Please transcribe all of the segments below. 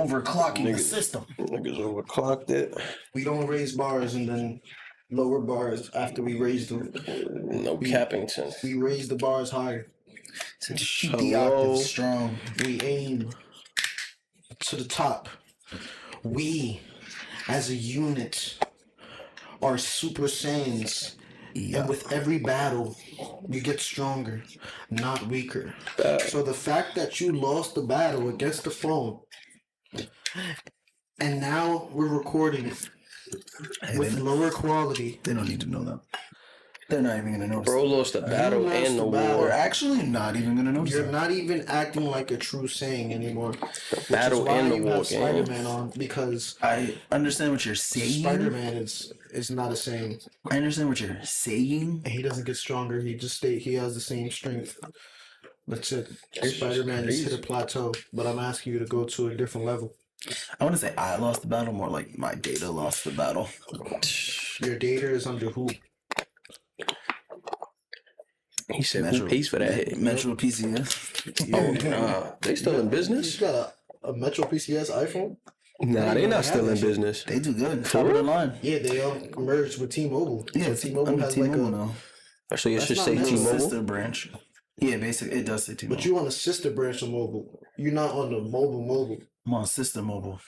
overclocking the system. Niggas overclocked it. We don't raise bars and then lower bars after we raise them. No Cappington. We raise the bars higher. To keep the octaves strong. We aim to the top. We, as a unit, are Super Saiyans. Yeah. And with every battle, you get stronger, not weaker. So the fact that you lost the battle against the phone, and now we're recording with lower quality. They don't need to know that. They're not even gonna notice. Bro lost the battle and the war. They're actually not even gonna notice. You're not even acting like a true Saiyan anymore. Battle and the war game. Spider-Man on because I understand what you're saying. Spider-Man is not a Saiyan. I understand what you're saying. He doesn't get stronger. He has the same strength. That's it. Spider-Man has hit a plateau, but I'm asking you to go to a different level. I want to say I lost the battle, more like my data lost the battle. Your data is under who? He said, "Who pays for that hit?" Metro PCS. Oh, nah. They still in business? You got a Metro PCS iPhone? Nah, they not still in business. They do good. Top of the line. Yeah, they all merged with T-Mobile. Yeah, So T-Mobile has like T-Mobile a... now. So you should That's say not T-Mobile? Sister branch. Yeah, basically it does say T-Mobile. But you on a sister branch of mobile. You're not on the mobile. I'm on Sister Mobile.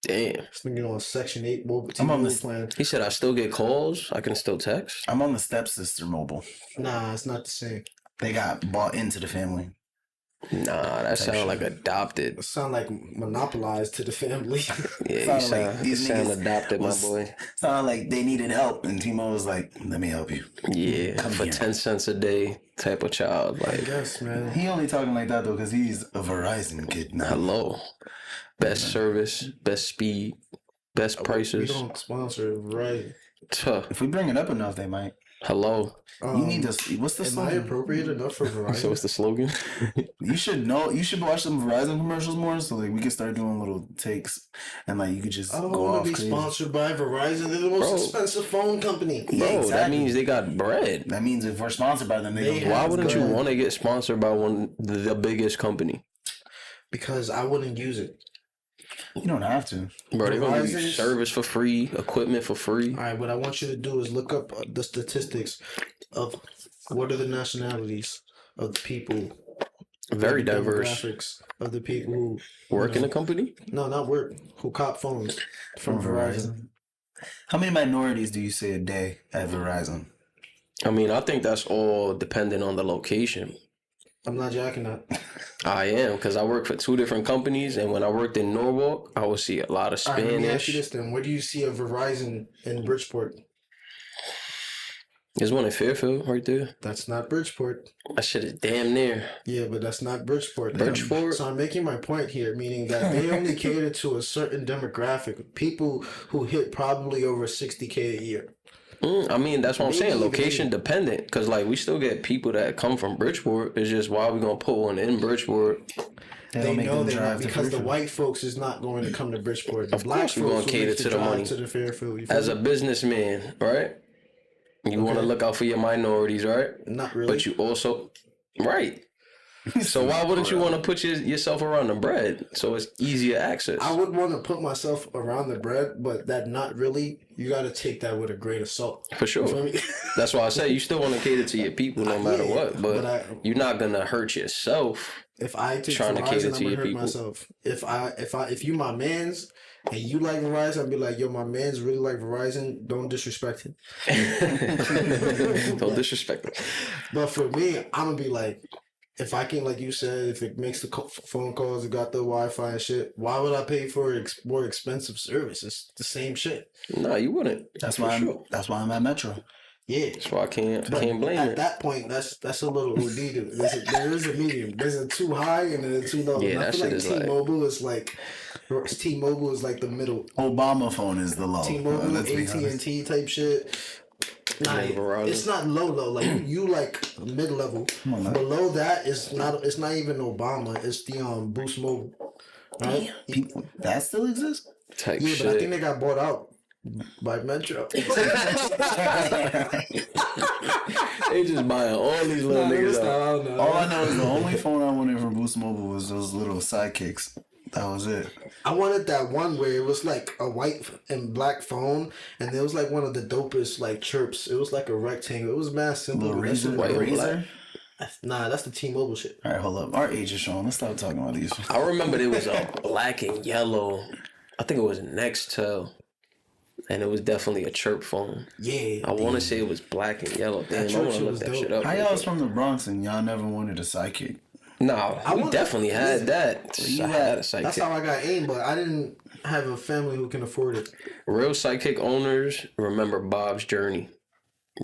Damn. This nigga on Section 8 mobile I'm on T-Mobile this- plan. He said, I still get calls. I can still text. I'm on the Stepsister Mobile. Nah, it's not the same. They got bought into the family. Nah, that sound like adopted. It sound like monopolized to the family. Yeah, you Sound like sound, these sound niggas adopted, my was- boy. Sounded like they needed help, and T-Mobile was like, "Let me help you." Yeah, Come for here. 10 cents a day type of child. I Like, guess, man. He only talking like that though because he's a Verizon kid now. hello. Best service, best speed, best We prices. don't sponsor, right? Tuh. If we bring it up enough, they might. Hello. You need to. What's the Am I slogan? appropriate enough for Verizon? So what's the slogan? You should know. You should watch some Verizon commercials more, so like we can start doing little takes, and like you could just I don't go want off to be crazy. sponsored by Verizon. They're the most Bro. expensive phone company. Yeah, Bro, that exactly. means they got bread. That means if we're sponsored by them, They they Why have wouldn't you bread. want to get sponsored by the biggest company? Because I wouldn't use it. You don't have to. Bro, they're gonna give you Verizon's- service for free, equipment for free. All right, what I want you to do is look up the statistics of what are the nationalities of the people. Very the diverse. demographics of the people who Work in the company? no, not work, who cop phones from Verizon. How many minorities do you say a day at Verizon? I mean, I think that's all dependent on the location. I'm not jacking that. I am, because I work for 2 different companies, and when I worked in Norwalk, I would see a lot of All right, let me ask you Spanish. this then. Where do you see a Verizon in Bridgeport? There's one in Fairfield right there. That's not Bridgeport. That shit is damn near. Yeah, but that's not Bridgeport. Bridgeport? So I'm making my point here, meaning that they only cater to a certain demographic, people who hit probably over 60K a year. I mean, that's what I'm Maybe saying. even Location even- dependent, because like we still get people that come from Bridgeport. It's just why we gonna put one in Bridgeport? They They don't make know them they're not drive to because the Fairfield. white folks is not going to come to Bridgeport. The Of black course we folks gonna will cater make to the drive money. to the Fairfield. You feel As a me? businessman, right? You want to look out for your minorities, right? Not really. But you also, right? So why wouldn't you want to put yourself around the bread so it's easier access? I would want to put myself around the bread, but that not really. You got to take that with a grain of salt. For You feel sure. me? That's why I say you still want to cater to your people no matter Yeah, what, but but you're not gonna hurt yourself. If I take Trying to cater Verizon, to I'm your gonna hurt people. myself. If you my man's and you like Verizon, I'd be like, yo, my man's really like Verizon. Don't disrespect him. Don't disrespect them. But for me, I'm gonna be like, if I can, like you said, if it makes the phone calls, it got the Wi-Fi and shit. Why would I pay for more expensive service? It's the same shit. No, you wouldn't. That's For why I'm. sure. That's why I'm at Metro. Yeah. That's why I can't But blame at it. that point, that's a little OD. There is a medium. There's a too high and then a too low. Yeah, And I that feel shit like is like- T-Mobile is like T-Mobile is like the middle. Obama phone is the low. T-Mobile, Let's be AT&T honest. type shit. Nah, Yeah, Verizon. it's not low. Like you like mid level. on, man. Below that is not. It's not even Obama. It's the Boost Mobile. Right? People, that still exists. Type Yeah, but I think shit. they got bought out by Metro. They just buying all these little niggas out. All I know is the only phone I wanted from Boost Mobile was those little sidekicks. That was it. I wanted that one where it was like a white and black phone, and it was like one of the dopest like chirps. It was like a rectangle. It was mad simple. Little but that shit razor. was White and dope. black. Nah, that's the T-Mobile shit. All right, hold up. Our age is showing. Let's stop talking about these. I remember there was a black and yellow. I think it was Nextel. And it was definitely a chirp phone. Yeah. I want to say it was black and yellow. Damn, I chirp want to shit look was that dope. shit up. How y'all was from the Bronx and y'all never wanted a sidekick? Nah, we want- definitely had that. you I had- had a That's sidekick. how I got AIM, but I didn't have a family who can afford it. Real sidekick owners remember Bob's Journey.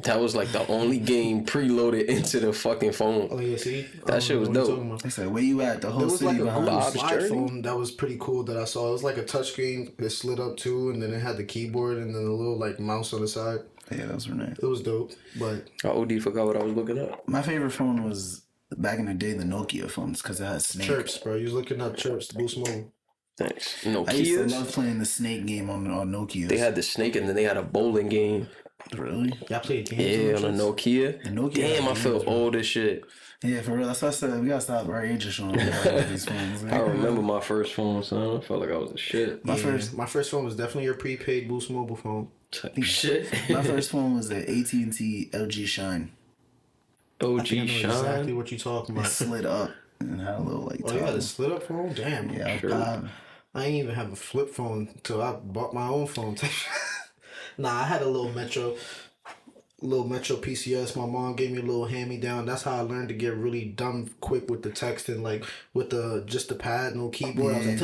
That was like the only game preloaded into the fucking phone. Oh yeah, see? That shit was What you dope. talking about. They said, where you at? The whole There was city like a behind Google us. Bob's slide Journey? phone that was pretty cool that I saw. It was like a touchscreen. It slid up too, and then it had the keyboard and then a little like mouse on the side. Yeah, those were nice. It was dope, but I OD forgot what I was looking up. My favorite phone was back in the day the Nokia phones because it had Snake. chirps, bro. You was looking up chirps, Boost Mobile. Thanks. I used to Nokia's. love playing the Snake game on Nokia. They had the snake and then they had a bowling game. Really? Y'all played games. Yeah, on on a Nokia. The Nokia Damn, I had feel games, bro. old as shit. Yeah, for real. That's why I said we gotta stop our age is showing these phones. I remember my first phone, son. I felt like I was a shit. My My first phone was definitely your prepaid Boost Mobile phone. Shit. my first phone was the AT&T LG Shine. I OG think I know Shine. exactly what you talking It about. slid up and had a little like. Oh, you had toggle. a split up phone? Damn. Yeah, Sure. I ain't even have a flip phone until I bought my own phone. Nah, I had a little Metro PCS. My mom gave me a little hand me down. That's how I learned to get really dumb quick with the texting, like with just the pad, no keyboard. I was like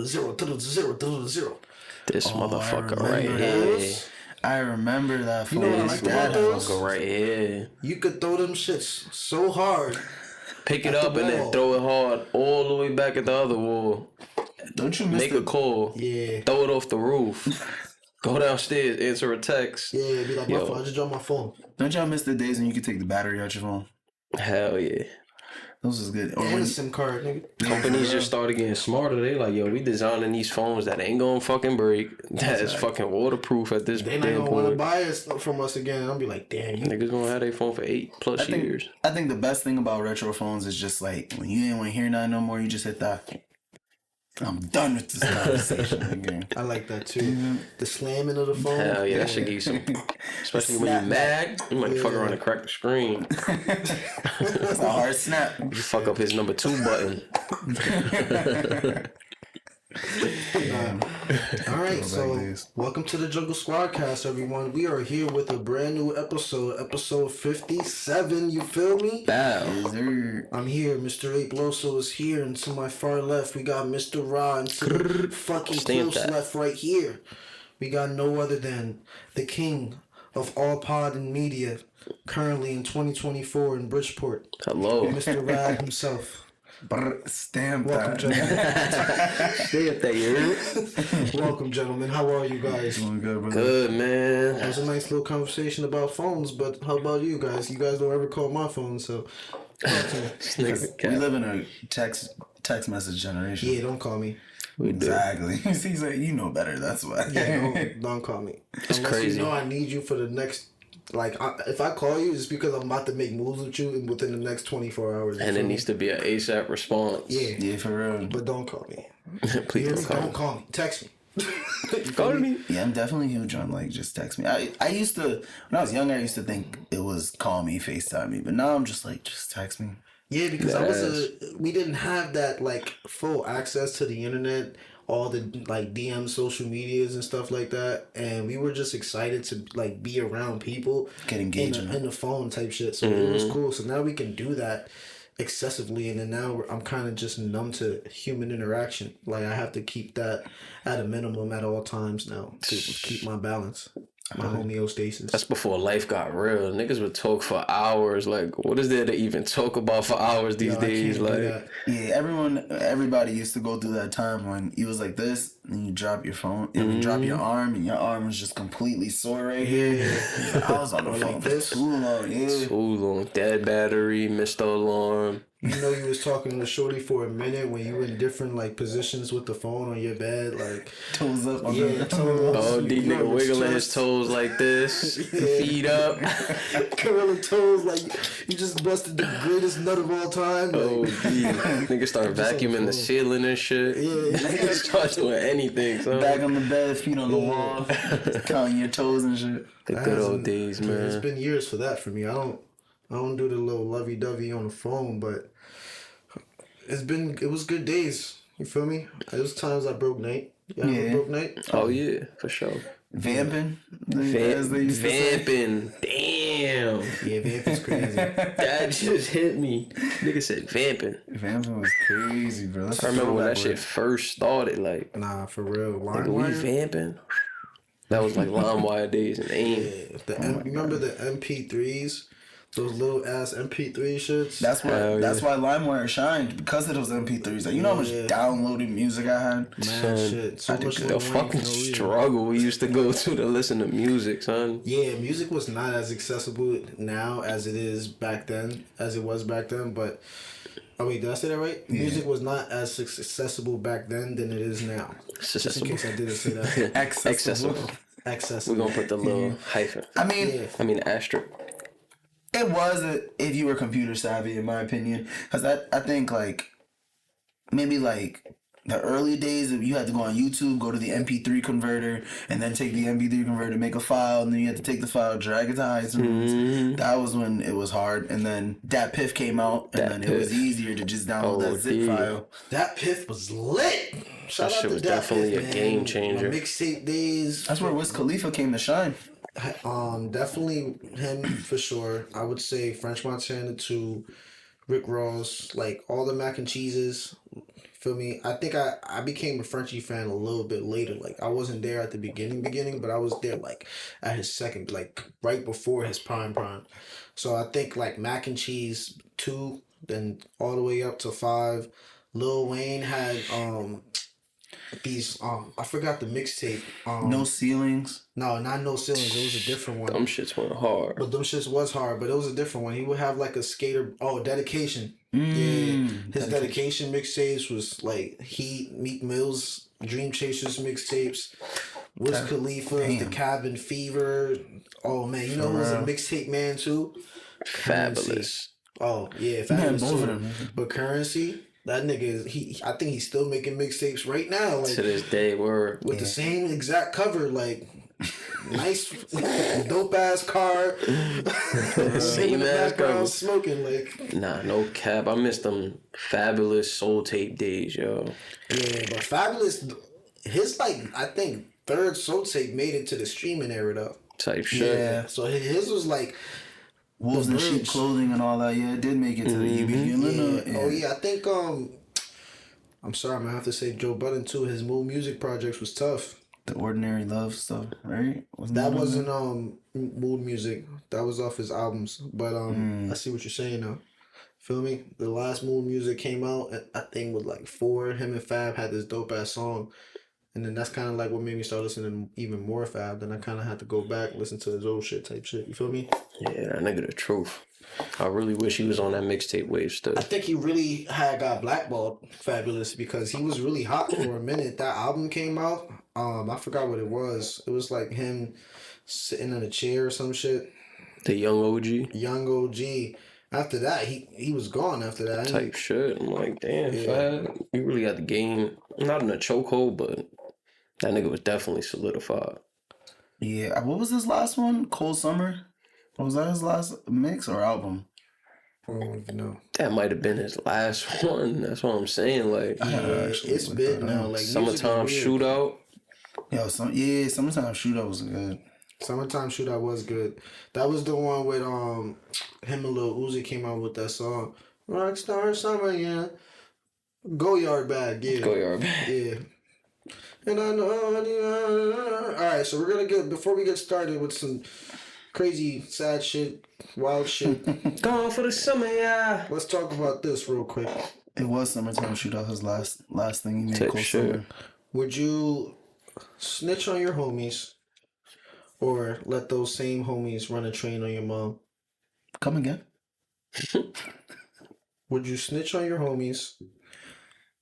zero. This motherfucker right remember here. I remember that phone. know what I This like about those? motherfucker right here. You could throw them shits so hard. Pick it At the up and then wall. throw it hard all the way back at the other wall. Don't you miss Make the a call. Yeah. Throw it off the roof. Go downstairs, answer a text. Yeah, be like, my Yo. phone. I just dropped my phone. Don't y'all miss the days when you could take the battery out your phone? Hell yeah. Those was good. Or And when, a SIM card, nigga. Companies just started getting smarter. They like, yo, we designing these phones that ain't gonna fucking break. That's fucking waterproof at this They not damn gonna want to point. buy it from us again. I'll be like, damn, you. Niggas gonna have their phone for 8+ years. I think the best thing about retro phones is just like when you ain't want to hear nothing no more, you just hit that. I'm done with this conversation again. I like that too. The slamming of the phone. Hell yeah, that should give you some. Especially when you mad, you might fuck around and crack the screen. That's a hard snap. You fuck up his number 2 button. All right, so days. welcome to the Jungle Squadcast, everyone. We are here with a brand new episode 57. You feel me? Bow. Is there... I'm here. Mr. Ape Loso is here, and to my far left, we got Mr. Rah, and to the fucking Stamp close that. left right here, we got no other than the king of all pod and media, currently in 2024 in Bridgeport, Hello. Mr. Rad himself. Stamp Welcome, that. gentlemen. Stay up there, you. Welcome, gentlemen. How are you guys? Doing good, brother. Good, man. It was a nice little conversation about phones, but how about you guys? You guys don't ever call my phone, so talk to me. This nigga's a We cat. live in a text message generation. Yeah, don't call me. We do. Exactly. He's like, you know better. That's why. Yeah, don't call me. It's crazy. You know I need you for the next. If I call you, it's because I'm about to make moves with you within the next 24 hours. And it needs to be an ASAP response. Yeah, Yeah, for real. but don't call me. Please don't call Don't me. call me. Text me. Call me. Yeah, I'm definitely huge on like just text me. I used to when I was younger, I used to think it was call me, FaceTime me, but now I'm just like just text me. Yeah, because Yes. we didn't have that like full access to the internet, all the like DM social medias and stuff like that, and we were just excited to like be around people, Get engagement. in the phone type shit. So it was cool. So now we can do that excessively, and then now I'm kind of just numb to human interaction. Like I have to keep that at a minimum at all times now to keep my balance, my homeostasis. That's before life got real. Niggas would talk for hours. Like, what is there to even talk about for hours these Yo, I days? can't do Like, that. Yeah, everybody used to go through that time when you was like this, and you drop your phone, and you drop your arm, and your arm was just completely sore right here. I was on the Or phone like for this. too long. Yeah, too long. Dead battery, missed the alarm. You know, you was talking to Shorty for a minute when you were in different like positions with the phone on your bed, like Toes up. On yeah, the toes. Oh, D you nigga on his wiggling his chest. toes like this, feet up. Gorilla toes, like you just busted the greatest nut of all time. Like, Oh, D. Nigga start Just on the vacuuming the phone. ceiling and shit. Yeah. Nigga start doing anything, son. Back on the bed, feet on the wall, counting your toes and shit. The That good old hasn't- days, It's man. been years for that for me. I don't do the little lovey dovey on the phone, but it was good days. You feel me? There was times I broke night. You ever Yeah. broke night? Oh, yeah, for sure. Vamping, as they used to say. Vamping. Damn. Yeah, Vamping's crazy. That just hit me. Nigga said vamping. Vamping was crazy, bro. That's I remember when that throwback shit first started. Like, Nah, for real. nigga, we LimeWire? vamping. That was like LimeWire days and AIM. Yeah, remember the MP3s? Those little ass MP3 shits? That's why. Hell That's yeah. why LimeWire shined because of those MP3s. Like, you know how much Yeah. downloaded music I had. Man, Son, shit. So I did much good. The Lil Wayne for fucking no reason. struggle we used to go to listen to music, son. Yeah, music was not as accessible now as it is back then, as it was back then. But oh wait, did I say that right? Yeah. Music was not as accessible back then than it is now. Just in Accessible. case I didn't say that. Accessible. We're Accessible. gonna put the little hyphen. I mean, Yeah. I mean asterisk. it was if you were computer savvy, in my opinion, because I think like maybe like the early days of you had to go on YouTube, go to the MP3 converter, and then take the MP3 converter, make a file, and then you had to take the file, drag it to iTunes. That was when it was hard, and then Dat Piff came out, and Dat then it was Piff. easier to just download Oh, that zip yeah. file. That Piff was lit. Shout That out shit to was Dat definitely Piff, a man. game changer. My mixtape days. That's where Wiz Khalifa came to shine. Definitely him for sure. I would say French Montana to Rick Ross, like all the mac and cheeses. Feel me? I think I became a Frenchie fan a little bit later. Like I wasn't there at the beginning, but I was there like at his second, like right before his prime. So I think like mac and cheese 2, then all the way up to 5. Lil Wayne had these I forgot the mixtape. No ceilings. No, not No Ceilings. It was a different one. Them shits went hard. But them shits was hard, but it was a different one. He would have like a skater. Oh, Dedication. Yeah, his Dedication mixtapes was like Heat, Meek Mill's Dream Chasers mixtapes, Wiz Khalifa's The Cabin Fever. Oh man, you know who was a mixtape man too? Fabulous. Oh yeah, Fabulous both of too. them. But Currency, that nigga is I think he's still making mixtapes right now. Like To this day, we're with the same exact cover, like nice dope ass car, Same in the ass background cover. smoking like nah, no cap. I miss them fabulous soul tape days, yo. yeah. But Fabulous, his like I think third soul tape made it to the streaming era though. Type shit. Yeah. So his was like Wolves The in sheep Verge. clothing and all that. Yeah, it did make it to the EB. yeah. Oh yeah, I think I'm sorry, I'm gonna have to say Joe Budden too. His Mood Music projects was tough. The Ordinary Love stuff, right? That wasn't Mood Music. That was off his albums. But I see what you're saying now. Feel me? The last Mood Music came out, and I think with like 4. Him and Fab had this dope ass song, and then that's kind of like what made me start listening even more Fab. Then I kind of had to go back listen to his old shit type shit. You feel me? Yeah, that nigga the truth. I really wish he was on that mixtape wave still. I think he really got blackballed Fabulous because he was really hot for a minute. That album came out. I forgot what it was. It was like him sitting in a chair or some shit. The young OG Young OG. After that, he was gone after that. type shit. I'm like, damn, Yeah. Fab, you really got the game. Not in a chokehold, but that nigga was definitely solidified. Yeah. What was his last one? Cold Summer? Was that his last mix or album? I don't even know. That might have been his last one. That's what I'm saying. Like, gotta actually It's look big that now. up. Like music is Summertime weird. Shootout. Yo, Summertime Shootout was good. Summertime Shootout was good. That was the one with him and Lil Uzi came out with that song. Rockstar Summer, yeah. Go Yard Bag, yeah. Go yard. Yeah. And I know. Alright, so we're gonna get before we get started with some crazy, sad shit, wild shit. Gone for the summer, yeah. Let's talk about this real quick. It was Summertime Shootout, his last thing he made. Type Cold shit. Summer. Would you snitch on your homies or let those same homies run a train on your mom? Come again? Would you snitch on your homies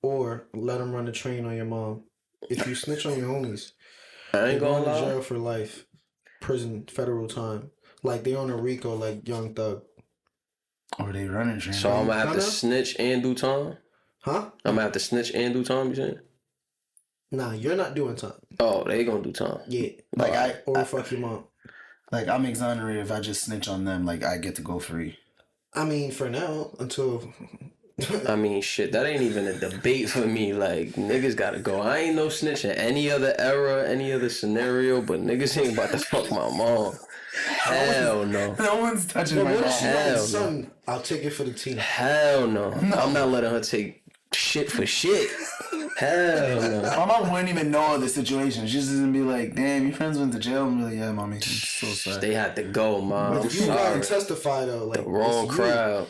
or let them run a train on your mom? If you snitch on your homies, I you're ain't going gonna to lie. jail for life. Prison, federal time. Like they on a RICO like Young Thug. Or they running train. So I'm gonna have to Kinda? snitch and do time. Huh? I'm gonna have to snitch and do time. You saying? Nah, you're not doing time. Oh, they gonna do time. Yeah. Like Or fuck your mom. like I'm exonerated if I just snitch on them. Like I get to go free. I mean, for now, until... I mean, shit, that ain't even a debate for me. Like, niggas gotta go. I ain't no snitch in any other era, any other scenario, but niggas ain't about to fuck my mom. Hell no. No one's touching But my what mom. if she Hell like, no. son, I'll take it for the team. Hell no. I'm not letting her take shit for shit. Hell no. My mom wouldn't even know the situation. She's just gonna be like, "Damn, your friends went to jail." I'm really, yeah, mommy. I'm so sorry. They had to go, mom. I'm You gotta sorry. testify though. Like Wrong it's you. crowd.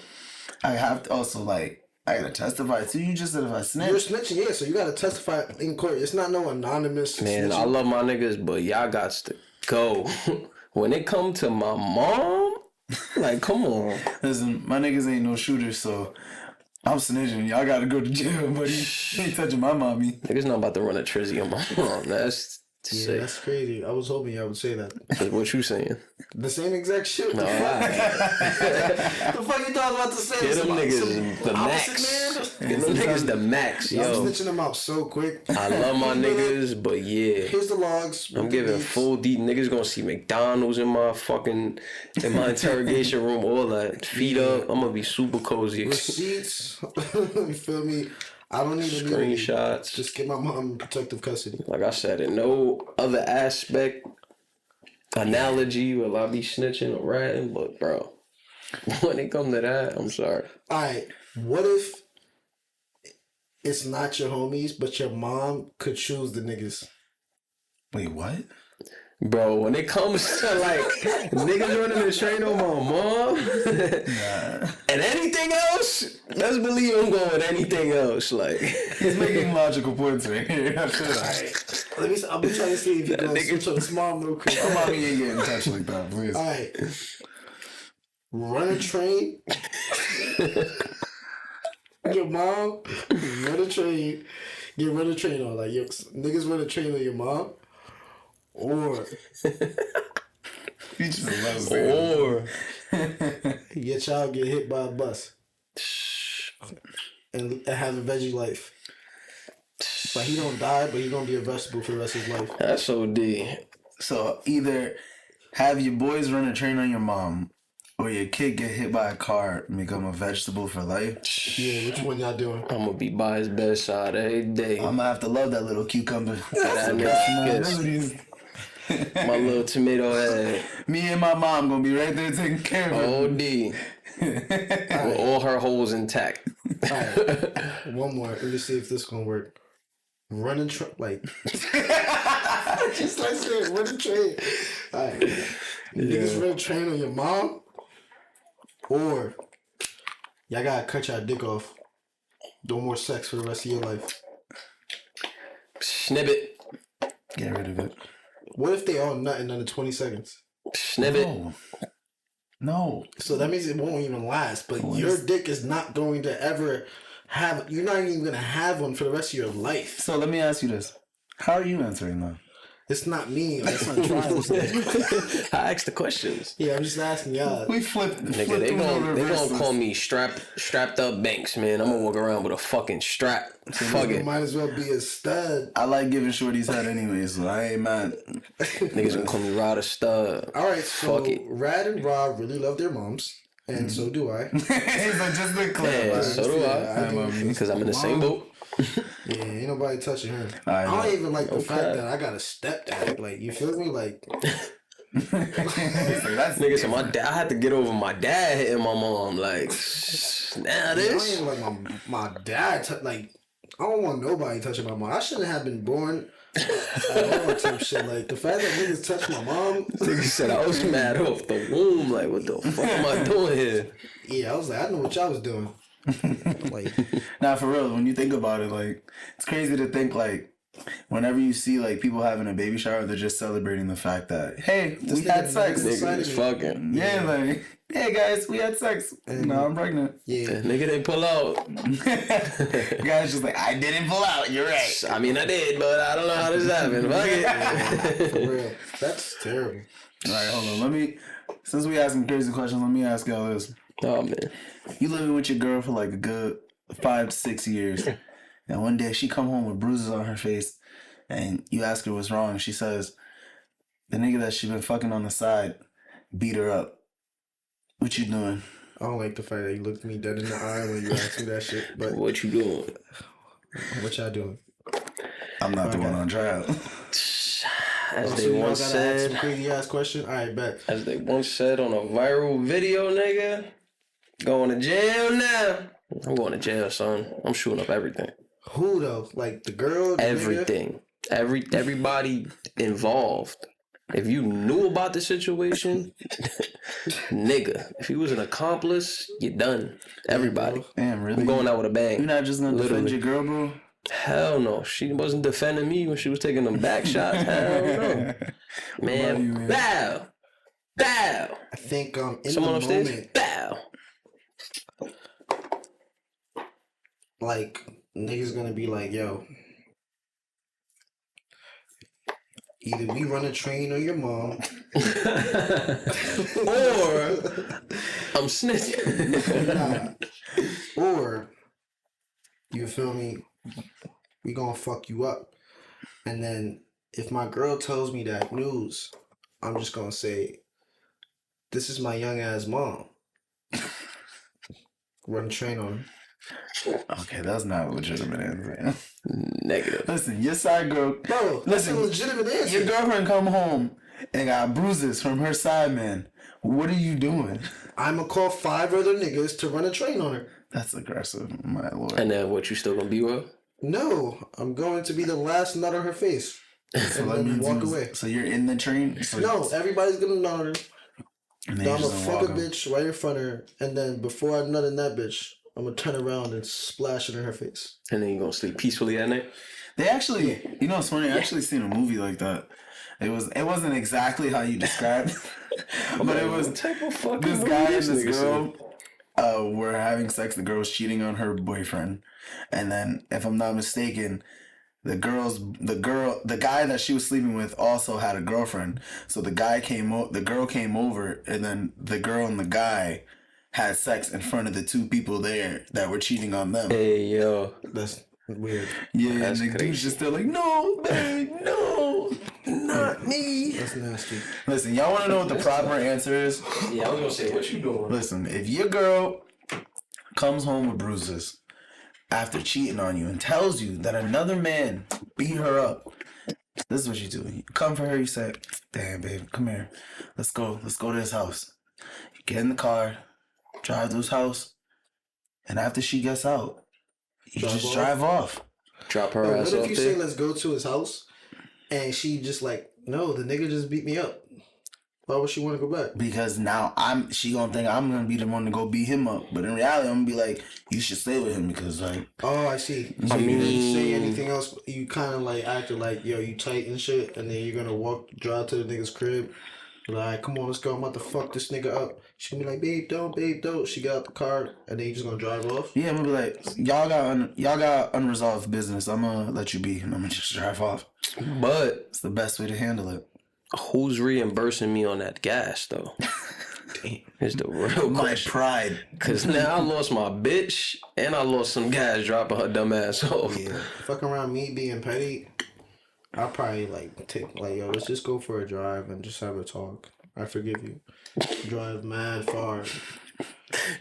I have to also like I gotta testify too. You just said if I You're snitch. snitching, yeah. So you gotta testify in court. It's not no anonymous. Man, snitching. I love my niggas, but y'all got to go. When it come to my mom, like, come on. Listen, my niggas ain't no shooters, so I'm snitching. Y'all gotta go to jail, buddy. You ain't touching my mommy. Niggas not about to run a trizzy on my mom. That's Yeah, sick. that's crazy. I was hoping y'all would say that. What you saying? The same exact shit. No, the fuck you thought I was about to say? Get them Some niggas the opposite max. man? Get them niggas the max, I'm yo. snitching them out so quick. I love my niggas, but yeah. Here's the logs. I'm giving full deep. Niggas gonna see McDonald's in my interrogation room, all that. Feet up. I'm gonna be super cozy. receipts. You feel me? I don't need immunity. Screenshots. Just get my mom in protective custody. Like I said, in no other aspect, analogy will I be snitching or ratting, but bro, when it come to that, I'm sorry. Alright, what if it's not your homies, but your mom could choose the niggas? Wait, what? Bro, when it comes to like niggas running the train on my mom and anything else, let's believe I'm going with anything else. Like He's making logical points right here. I feel like. Let me. I'm trying to see if you can nigga- switch on the mom real quick. My mommy ain't getting touched like that, please. Alright. Run a train. Your mom run a train. You run a train on like your niggas run a train on your mom. Or He just loves saying or your child get hit by a bus and have a veggie life. But he don't die, but he gonna be a vegetable for the rest of his life. that's OD. So either have your boys run a train on your mom, or your kid get hit by a car and become a vegetable for life. Yeah, which one y'all doing? I'm gonna be by his bedside every day. I'm gonna have to love that little cucumber. That nigga gets my little tomato head. Me and my mom gonna be right there taking care of him. OD. With all her holes intact. Alright, one more. Let me see if this gonna work. Run a train, like just like I said, run a train. Alright, niggas run a train on your mom, or y'all gotta cut your dick off. No more sex for the rest of your life. Snip it. Get rid of it. What if they all nut in under 20 seconds? Snip it. No. No. So that means it won't even last. But your dick is not going to ever have. You're not even gonna have one for the rest of your life. So let me ask you this. How are you answering that? It's not me. It's not trying. I asked the questions. Yeah, I'm just asking y'all. We flipped. Nigga, they gonna call me strapped up Banks, man. I'm gonna walk around with a fucking strap. Fuck You it. might as well be a stud. I like giving shorties head anyway, so I ain't mad. Niggas gonna call me Rod a stud. All right, so Fuck it. Rad and Rah really love their moms, and so do I. He's like, just to clarify. Yeah, so do Yeah, I. do. Because I'm in the same boat. Yeah, ain't nobody touching her. I I know. don't even like the fact Okay. that I got a stepdad. Like, you feel me? Like, He's like, that's Nigga, so my dad, I had to get over my dad hitting my mom. Like, now I don't this. even like my dad. Like, I don't want nobody touching my mom. I shouldn't have been born at all. Type shit. Like the fact that niggas touch my mom. Nigga said I was mad off the womb. Like, what the fuck am I doing here? Yeah, I was like, I know what y'all was doing. Like, Nah, for real, when you think about it, like, it's crazy to think, like, Whenever you see like people having a baby shower, they're just celebrating the fact that hey, we nigga- had sex. nigga- Nigga is fucking. Yeah, like hey guys, we had sex. No, I'm pregnant. Yeah. Nigga didn't pull out. Guys just like I didn't pull out. You're right. I mean, I did, but I don't know how this happened. Fuck it. For real. That's terrible. All right, hold on. Since we asking crazy questions, let me ask y'all this. Oh man. You living with your girl for like a good 5 to 6 years, and one day she come home with bruises on her face, and you ask her what's wrong. She says the nigga that she been fucking on the side beat her up. What you doing? I don't like the fact that you looked me dead in the eye when you asked me that shit. But What you doing? what y'all doing? I'm not the one on trial. As So they y'all once gotta ask some said, crazy ass question. All right, bet. as they once said on a viral video, nigga, going to jail now. I'm going to jail, son. I'm shooting up everything. Who though? Like the girl? The Everything. Everybody involved. If you knew about the situation, nigga. If he was an accomplice, you're done. Everybody. Damn, really? I'm going out with a bang. You're not just gonna defend Literally. your girl, bro? Hell no. She wasn't defending me when she was taking them back shots. Hell no. Man, you, man? bow. Bow. I think in Someone the upstairs? moment, Bow. like niggas gonna be like, yo, either we run a train or your mom, Or I'm snitching. nah, or you feel me? We gonna fuck you up, and then if my girl tells me that news, I'm just gonna say, this is my young ass mom. Run a train on her. Okay, that's not a legitimate answer. Negative. Listen, your side girl. Bro, that's Listen, a legitimate answer. your girlfriend come home and got bruises from her side man. What are you doing? I'm gonna call 5 other niggas to run a train on her. That's aggressive, my lord. And then what, you still gonna be with her? No, I'm going to be the last nut on her face. So And that then means walk you- away. So you're in the train. So No, everybody's gonna nut on her. and then Then I'm you're gonna just fuck a walk 'em. bitch right in front of her, and then before I nut in that bitch, I'm gonna turn around and splash it in her face. And then you gonna sleep peacefully at night? They actually, you know, it's funny. I actually seen a movie like that. It wasn't exactly how you described, but it was What type of fucking this movie guy and this this nigga girl said? were having sex. The girl was cheating on her boyfriend, and then, if I'm not mistaken, the guy that she was sleeping with also had a girlfriend. So the girl came over, and then the girl and the guy had sex in front of the two people there that were cheating on them. Hey, yo. That's weird. Yeah, That's and the crazy. dude's just still like, no, babe, no, not me. That's nasty. Listen, y'all want to know what the proper answer is? Yeah, I was gonna say, what you doing? Listen, if your girl comes home with bruises after cheating on you and tells you that another man beat her up, this is what you do. You come for her, you say, damn, babe, come here. Let's go to his house. You get in the car, drive to his house, and after she gets out, you Drive just off? drive off. Drop her Bro, ass what if off you there? say let's go to his house, and she just like, no, the nigga just beat me up. Why would she want to go back? Because now she gonna think I'm gonna be the one to go beat him up. But in reality, I'm gonna be like, you should stay with him because like Oh, I see. So you didn't say anything else. You kind of like acted like, yo, you tight and shit, and then you're gonna drive to the nigga's crib. Like, come on, let's go. I'm about to fuck this nigga up. She gonna be like, babe, don't. She got out the car, and then you just gonna drive off. yeah, I'm gonna be like, y'all got unresolved business. I'm gonna let you be, and I'm gonna just drive off. But It's the best way to handle it. who's reimbursing me on that gas, though? Damn. Is the real My question. pride. Because now I lost my bitch, and I lost some gas dropping her dumb ass off. Yeah. Fucking around me being petty, I'll probably yo, let's just go for a drive and just have a talk. I forgive you. Drive mad far.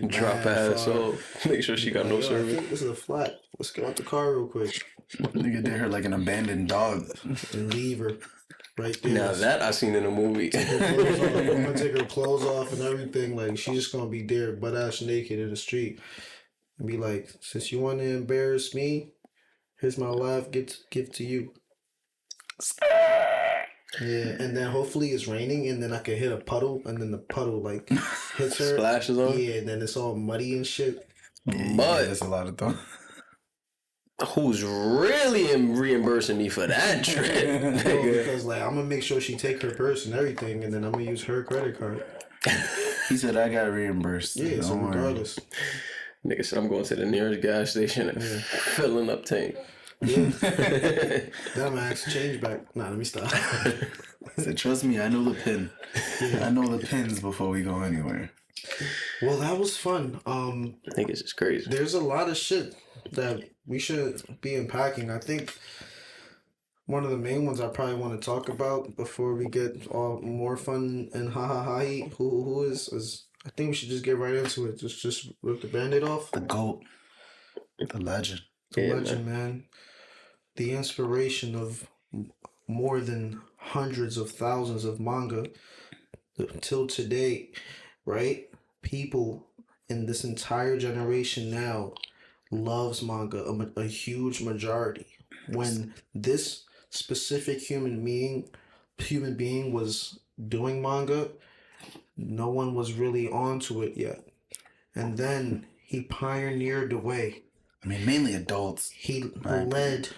Drop her ass off. Make sure she got no Yo, I service. think this is a flat. Let's get out the car real quick Nigga did her like an abandoned dog. and leave her right there. Now that I seen in a movie. I'm gonna take her clothes off and everything. Like, she's just gonna be there butt ass naked in the street and be like, since you want to embarrass me, here's my life gift to you. Yeah, and then hopefully it's raining, and then I can hit a puddle, and then the puddle like hits her. Splashes on? Yeah, and then it's all muddy and shit. Yeah, But- that's a lot of thought. Who's really reimbursing me for that trip? No, Nigga. because like I'm gonna make sure she take her purse and everything, and then I'm gonna use her credit card. He said I got reareimbursed. Yeah, so Don't worry. regardless. Nigga said I'm going to the nearest gas station and filling up tank. Yeah. Then I'm gonna ask change back. Nah, let me stop. He said, trust me, I know the pin. I know the pins before we go anywhere. Well, that was fun. Niggas is crazy. There's a lot of shit that we should be unpacking. I think one of the main ones I probably want to talk about before we get all more fun and ha ha ha. Who is I think we should just get right into it. Just rip the band-aid off. The GOAT. The legend. The legend, man. The inspiration of more than hundreds of thousands of manga till today, right? People in this entire generation now loves manga, a huge majority. When this specific human being was doing manga, no one was really onto it yet. And then he pioneered the way. I mean, mainly adults. He led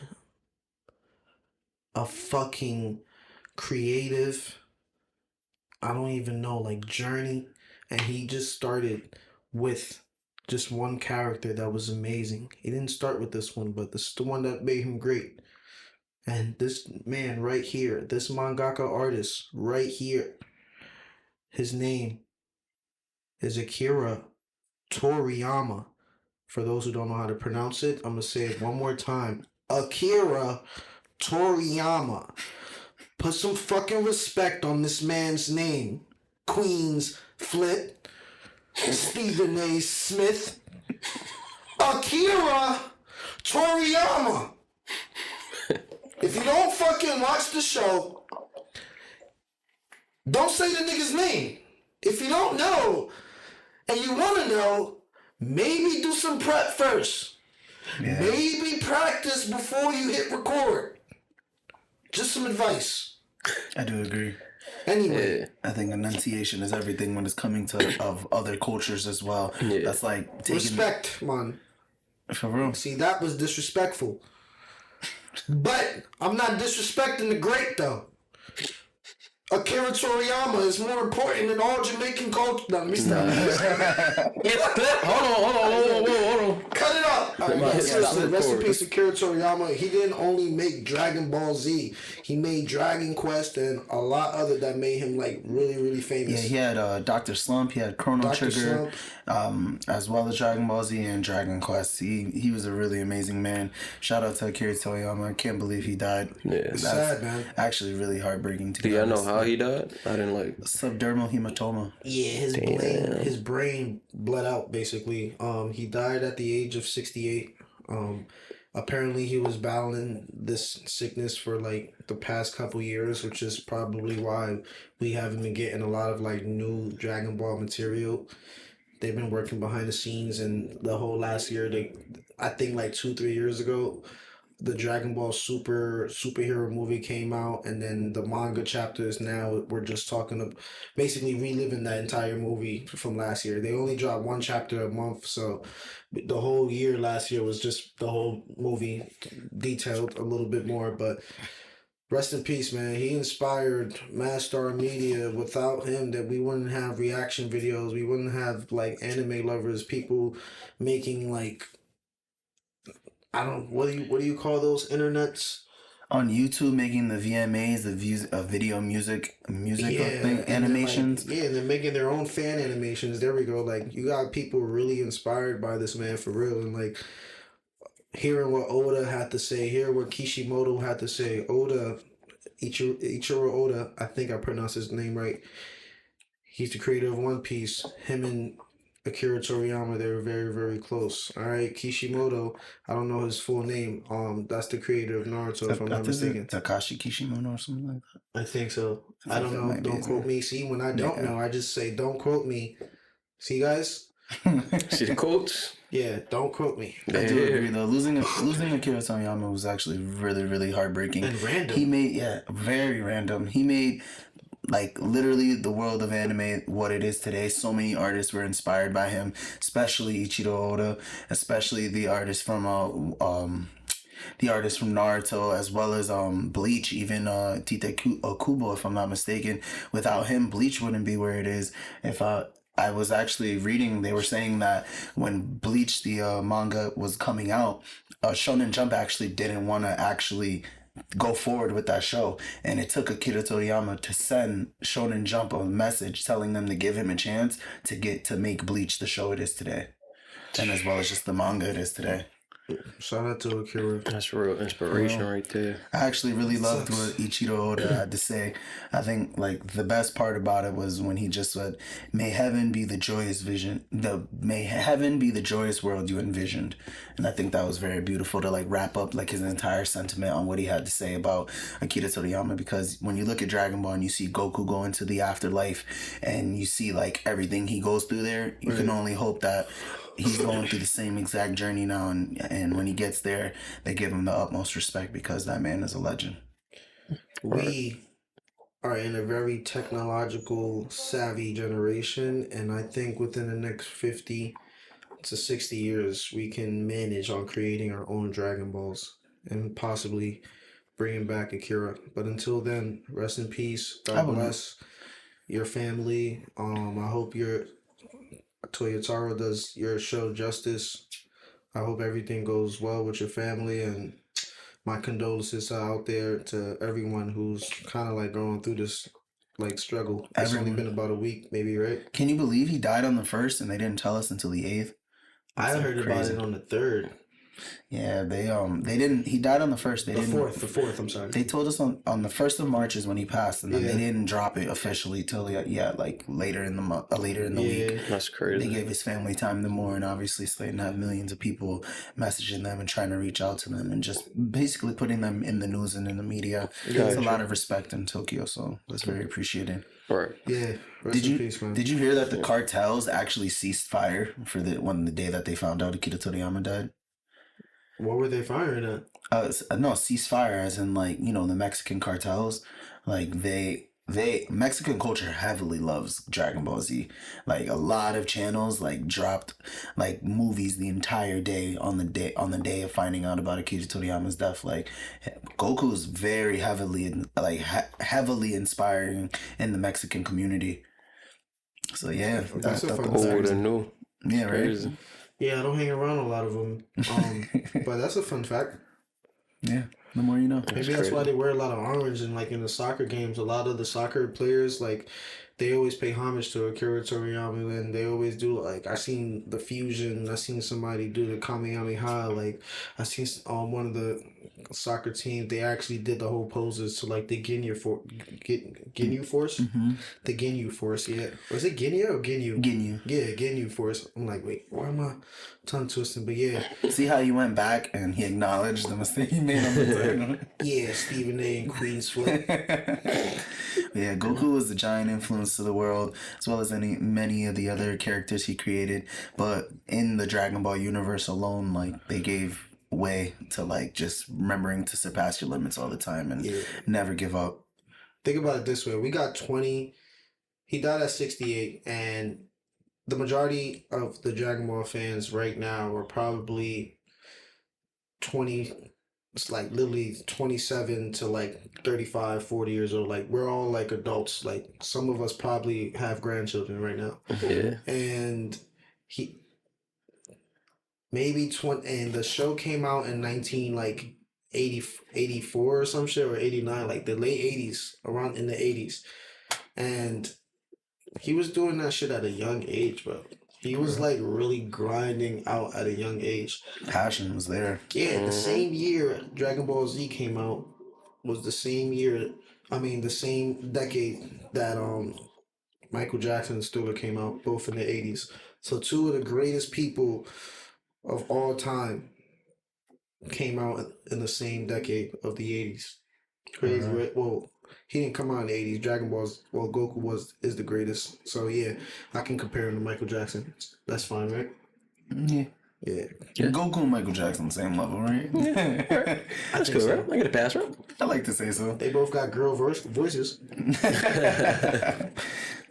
a fucking creative, I don't even know, like journey. And he just started with just one character that was amazing. He didn't start with this one, but this is the one that made him great. And this man right here, this mangaka artist right here, his name is Akira Toriyama. For those who don't know how to pronounce it, I'm going to say it one more time. Akira Toriyama. Put some fucking respect on this man's name. Queen's Flip. Stephen A. Smith. Akira Toriyama. If you don't fucking watch the show, don't say the nigga's name. If you don't know and you want to know, maybe do some prep first. Yeah. Maybe practice before you hit record. Just some advice. I do agree. Anyway, I think enunciation is everything when it's coming to of other cultures as well. Yeah. That's like taking respect, man. For real. See, that was disrespectful. But I'm not disrespecting the great though. Akira Toriyama is more important than all Jamaican culture. No, let me stop. Hold on. Cut it off. Right, seriously, rest in peace, Akira Toriyama. He didn't only make Dragon Ball Z. He made Dragon Quest and a lot other that made him like really, really famous. Yeah, he had Dr. Slump. He had Chrono Trigger, as well as Dragon Ball Z and Dragon Quest. He was a really amazing man. Shout out to Akira Toriyama. I can't believe he died. Yeah, it's sad, man. Actually, really heartbreaking to be honest. Do you know how he died? I didn't like subdermal hematoma. Yeah, his brain bled out basically. He died at the age of 68. Apparently he was battling this sickness for like the past couple years, which is probably why we haven't been getting a lot of like new Dragon Ball material. They've been working behind the scenes, and the whole last year, I think like 2-3 years ago, the Dragon Ball superhero movie came out, and then the manga chapters now we're just talking of basically reliving that entire movie from last year. They only dropped one chapter a month, so the whole year last year was just the whole movie detailed a little bit more. But rest in peace, man. He inspired Mass Star Media. Without him, that we wouldn't have reaction videos. We wouldn't have like anime lovers, people making like, I don't, what do you call those internets? On YouTube, making the VMAs, the video music thing, animations. And they're making their own fan animations. There we go. Like, you got people really inspired by this man for real. And like, hearing what Oda had to say, hearing what Kishimoto had to say. Eiichiro Oda, I think I pronounced his name right. He's the creator of One Piece. Him and Akira Toriyama, they were very, very close. All right, Kishimoto, I don't know his full name. That's the creator of Naruto, if I'm not mistaken. Takashi Kishimoto or something like that. I think so. I don't know. Don't quote me. See, when I don't know, I just say, don't quote me. See, guys? See the quotes? Yeah, don't quote me. I do agree, though. Losing Akira Toriyama was actually really, really heartbreaking. And random. He made, very random. He made, like, literally the world of anime what it is today. So many artists were inspired by him, especially Eiichiro Oda, especially the artists from the artist from Naruto, as well as Bleach, even Kubo, if I'm not mistaken. Without him, Bleach wouldn't be where it is. If I was actually reading, they were saying that when Bleach, the manga, was coming out, Shonen Jump actually didn't want to actually go forward with that show, and it took Akira Toriyama to send Shonen Jump a message telling them to give him a chance to make Bleach the show it is today, and as well as just the manga it is today. Shout out to Akira. That's real inspiration right there. I actually really loved what Eiichiro Oda had to say. I think like the best part about it was when he just said, "May heaven be the joyous vision. May heaven be the joyous world you envisioned." And I think that was very beautiful to like wrap up like his entire sentiment on what he had to say about Akira Toriyama. Because when you look at Dragon Ball and you see Goku go into the afterlife, and you see like everything he goes through there, you can only hope that he's going through the same exact journey now, and when he gets there, they give him the utmost respect because that man is a legend. We are in a very technological savvy generation, and I think within the next 50 to 60 years, we can manage on creating our own Dragon Balls and possibly bringing back Akira. But until then, rest in peace. God bless your family. I hope Toyotaro does your show justice. I hope everything goes well with your family, and my condolences are out there to everyone who's kind of like going through this like struggle. It's only been about a week, maybe, right? Can you believe he died on the 1st and they didn't tell us until the 8th? I heard about it on the 3rd. Yeah, they didn't. He died on the 1st. The 4th. I'm sorry. They told us on the 1st of March is when he passed, and then they didn't drop it officially till like later in the month, later in the week. That's crazy. They gave his family time to mourn, obviously, so they didn't have millions of people messaging them and trying to reach out to them and just basically putting them in the news and in the media. There's a lot of respect in Tokyo, so that's very appreciated. Right. Yeah. Rest in peace, man. Did you hear that the cartels actually ceased fire for the day that they found out Akira Toriyama died? What were they firing at? No, ceasefire, as in like, you know, the Mexican cartels, like Mexican culture heavily loves Dragon Ball Z. Like a lot of channels like dropped like movies the entire day on the day of finding out about Akira Toriyama's death. Like Goku is very heavily heavily inspiring in the Mexican community. So yeah, that's a fun fact. New. Yeah, right. Crazy. Yeah, I don't hang around a lot of them, but that's a fun fact. Yeah, the more you know. Maybe that's why they wear a lot of orange, and like in the soccer games, a lot of the soccer players, like they always pay homage to Akira Toriyama, and they always do like I seen the fusion, I seen somebody do the Kamehameha, like I seen on one of the soccer teams they actually did the whole poses to like the Ginyu Force, the Ginyu Force, yeah. Was it Ginyu or Ginyu? Ginyu. Yeah, Ginyu Force. I'm like, wait, why am I tongue twisting? But yeah. See how you went back and he acknowledged the mistake he made on the third. Yeah, Stephen A. and Queen's Flip. Yeah, Goku was a giant influence to the world, as well as many of the other characters he created. But in the Dragon Ball universe alone, like they gave way to like just remembering to surpass your limits all the time and never give up. Think about it this way: we got 20. He died at 68, and the majority of the Dragon Ball fans right now are probably 20. It's like literally 27 to like 35, 40 years old. Like we're all like adults. Like some of us probably have grandchildren right now. Yeah. And he maybe 20, and the show came out in 84 or some shit, or 89, like the late 80s, around in the 80s. And he was doing that shit at a young age, bro. He was like really grinding out at a young age. Passion was there. Yeah, the same year Dragon Ball Z came out was the same year, the same decade that Michael Jackson and Thriller came out, both in the 80s. So two of the greatest people of all time came out in the same decade of the 80s. Crazy, right? Well, he didn't come out in the 80s. Dragon Ball's, Goku is the greatest. So yeah, I can compare him to Michael Jackson. That's fine, right? Yeah. Yeah. Goku and Michael Jackson, same level, right? That's good, right? I get a pass, right? I like to say so. They both got girl voices.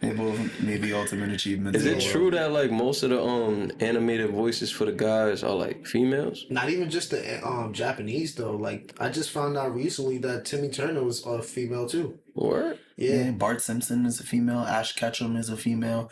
They both made the ultimate achievements. Is it true that like most of the animated voices for the guys are like females? Not even just the Japanese though. Like I just found out recently that Timmy Turner was a female too. What? Yeah, Bart Simpson is a female. Ash Ketchum is a female.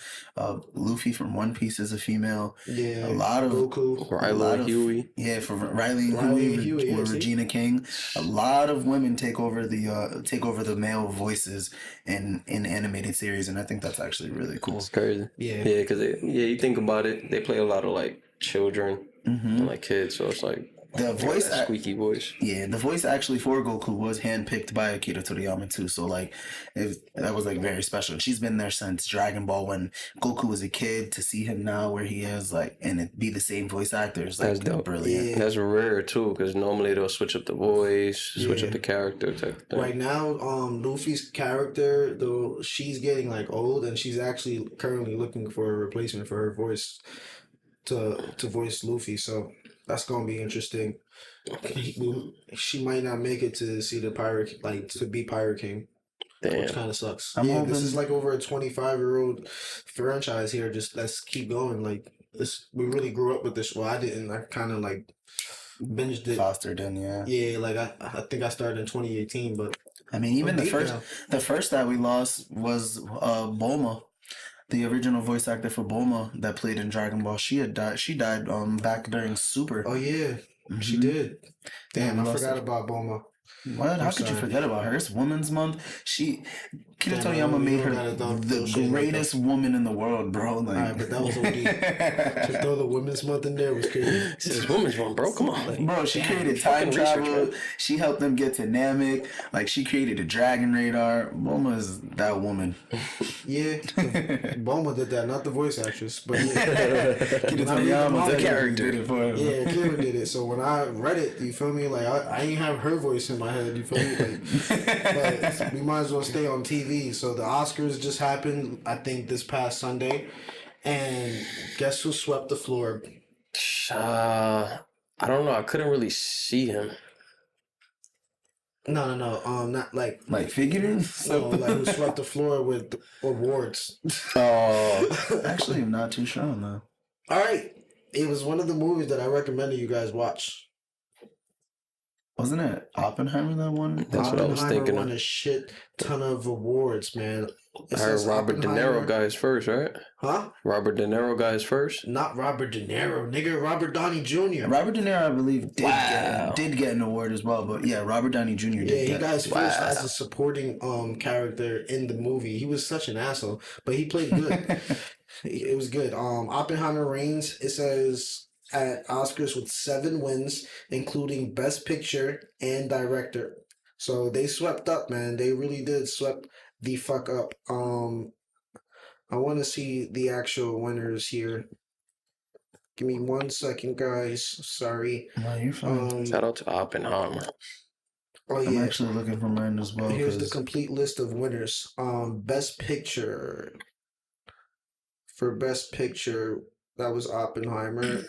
Luffy from One Piece is a female. Yeah, a lot of Goku, Riley and Huey. Yeah, for Riley and Huey, yeah, Regina King. A lot of women take over the male voices in animated series, and I think that's actually really cool. It's crazy. Yeah, because you think about it, they play a lot of like children and like kids, so it's like the voice squeaky voice. Yeah, the voice actually for Goku was handpicked by Akira Toriyama too. So like, that was like very special. And she's been there since Dragon Ball when Goku was a kid. To see him now where he is, like, and it be the same voice actors, like, that's brilliant. Yeah. That's rare too, because normally they'll switch up the voice, switch up the character type of thing. Right now, Luffy's character though she's getting like old, and she's actually currently looking for a replacement for her voice to voice Luffy. So that's gonna be interesting. She might not make it to see the pirate, like to be Pirate King. Damn. Which kind of sucks. This is like over a 25-year-old franchise here. Just let's keep going. Like this, we really grew up with this. Well, I didn't. I kind of like binged it. Foster did, yeah. Yeah, like I think I started in 2018, but I mean, even the first that we lost was Bulma. The original voice actor for Bulma that played in Dragon Ball, she died back during Super. Oh yeah, she did. Damn, I forgot about Bulma. What? How could you forget about her? It's Women's Month. Akira Toriyama made her the greatest woman in the world, bro. Like, alright, but that was OD. To throw the Women's Month in there was crazy. This is Women's Month, bro. Come on, like, bro. She created time travel. She helped them get to Namek. Like, she created a dragon radar. Bulma is that woman. Yeah, Bulma did that, not the voice actress, but yeah, Akira Toriyama, the character, did it for her. Yeah, Akira did it. So when I read it, you feel me? Like I ain't have her voice in my head. You feel me? Like, but we might as well stay on TV. So the Oscars just happened, I think, this past Sunday, and guess who swept the floor? I don't know. I couldn't really see him. No. Not like figures. No, like who swept the floor with awards. Oh, actually, I'm not too sure on that. All right, it was one of the movies that I recommended you guys watch. Wasn't it Oppenheimer that won? That's what I was thinking. Won a shit ton of awards, man. I heard Robert De Niro got his first, right? Huh? Robert De Niro got his first? Not Robert De Niro, nigga. Robert Downey Jr. Robert De Niro, I believe, did get an award as well. But yeah, Robert Downey Jr. did. Yeah, he got his first as a supporting character in the movie. He was such an asshole, but he played good. It was good. Oppenheimer reigns. It says at Oscars with 7 wins, including Best Picture and Director. So they swept up, man. They really did swept the fuck up. I want to see the actual winners here. Give me 1 second, guys. Sorry. No, you're fine. Shout out to Oppenheimer. Oh yeah, I'm actually looking for mine as well. Here's the complete list of winners. Best Picture. For Best Picture, that was Oppenheimer.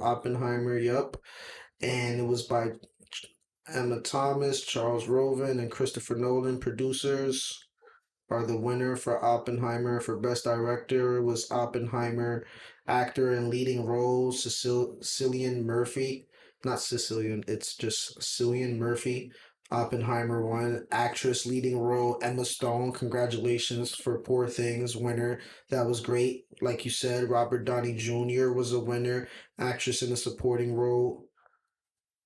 Oppenheimer, yup. And it was by Emma Thomas, Charles Roven, and Christopher Nolan. Producers are the winner for Oppenheimer. For Best Director was Oppenheimer. Actor in leading role, Cillian Murphy. Not Sicilian, it's just Cillian Murphy. Oppenheimer won. Actress leading role, Emma Stone. Congratulations for Poor Things, winner. That was great. Like you said, Robert Downey Jr. was a winner. Actress in a supporting role.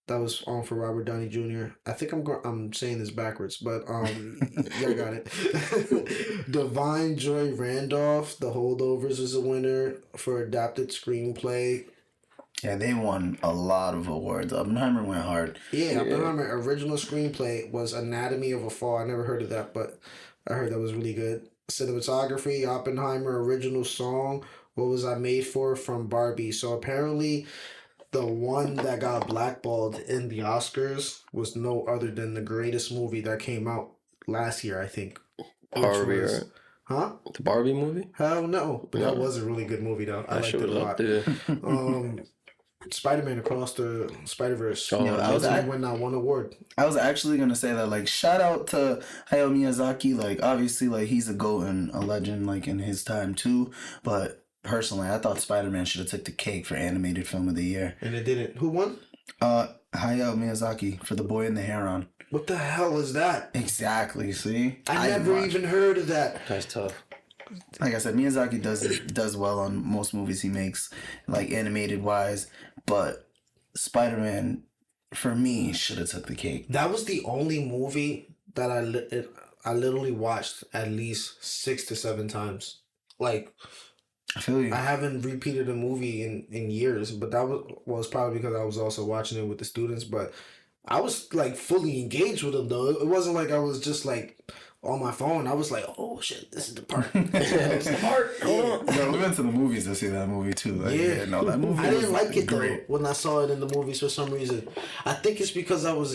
That was on for Robert Downey Jr. I think I'm saying this backwards, but yeah, I got it. Divine Joy Randolph, The Holdovers, is a winner for adapted screenplay. Yeah, they won a lot of awards. Oppenheimer went hard. Yeah, Oppenheimer original screenplay was Anatomy of a Fall. I never heard of that, but I heard that was really good. Cinematography, Oppenheimer original song, What Was I Made For, from Barbie. So apparently the one that got blackballed in the Oscars was no other than the greatest movie that came out last year, I think. Barbie, right? Huh? The Barbie movie? Hell no. But that was a really good movie, though. I liked it a lot. Spider-Man Across the Spider-Verse. Oh, Yo, I was He won that one award. I was actually gonna say that, like, shout out to Hayao Miyazaki. Like, obviously, like, he's a goat and a legend, like, in his time too. But personally, I thought Spider-Man should have took the cake for animated film of the year. And it didn't. Who won? Hayao Miyazaki for The Boy and the Heron. What the hell is that? Exactly. See, I never watched- even heard of that. That's tough. Like I said, Miyazaki does well on most movies he makes, like animated wise. But Spider-Man, for me, should have took the cake. That was the only movie that I literally watched at least 6 to 7 times. Like, I feel you. I haven't repeated a movie in years, but that was probably because I was also watching it with the students. But I was like fully engaged with them though. It wasn't like I was just like on my phone. I was like, oh shit, this is the part. This is the part. Yeah. Bro, we went to the movies to see that movie too. Like, Yeah. no, that movie. I didn't was like it great. though when I saw it in the movies for some reason. I think it's because I was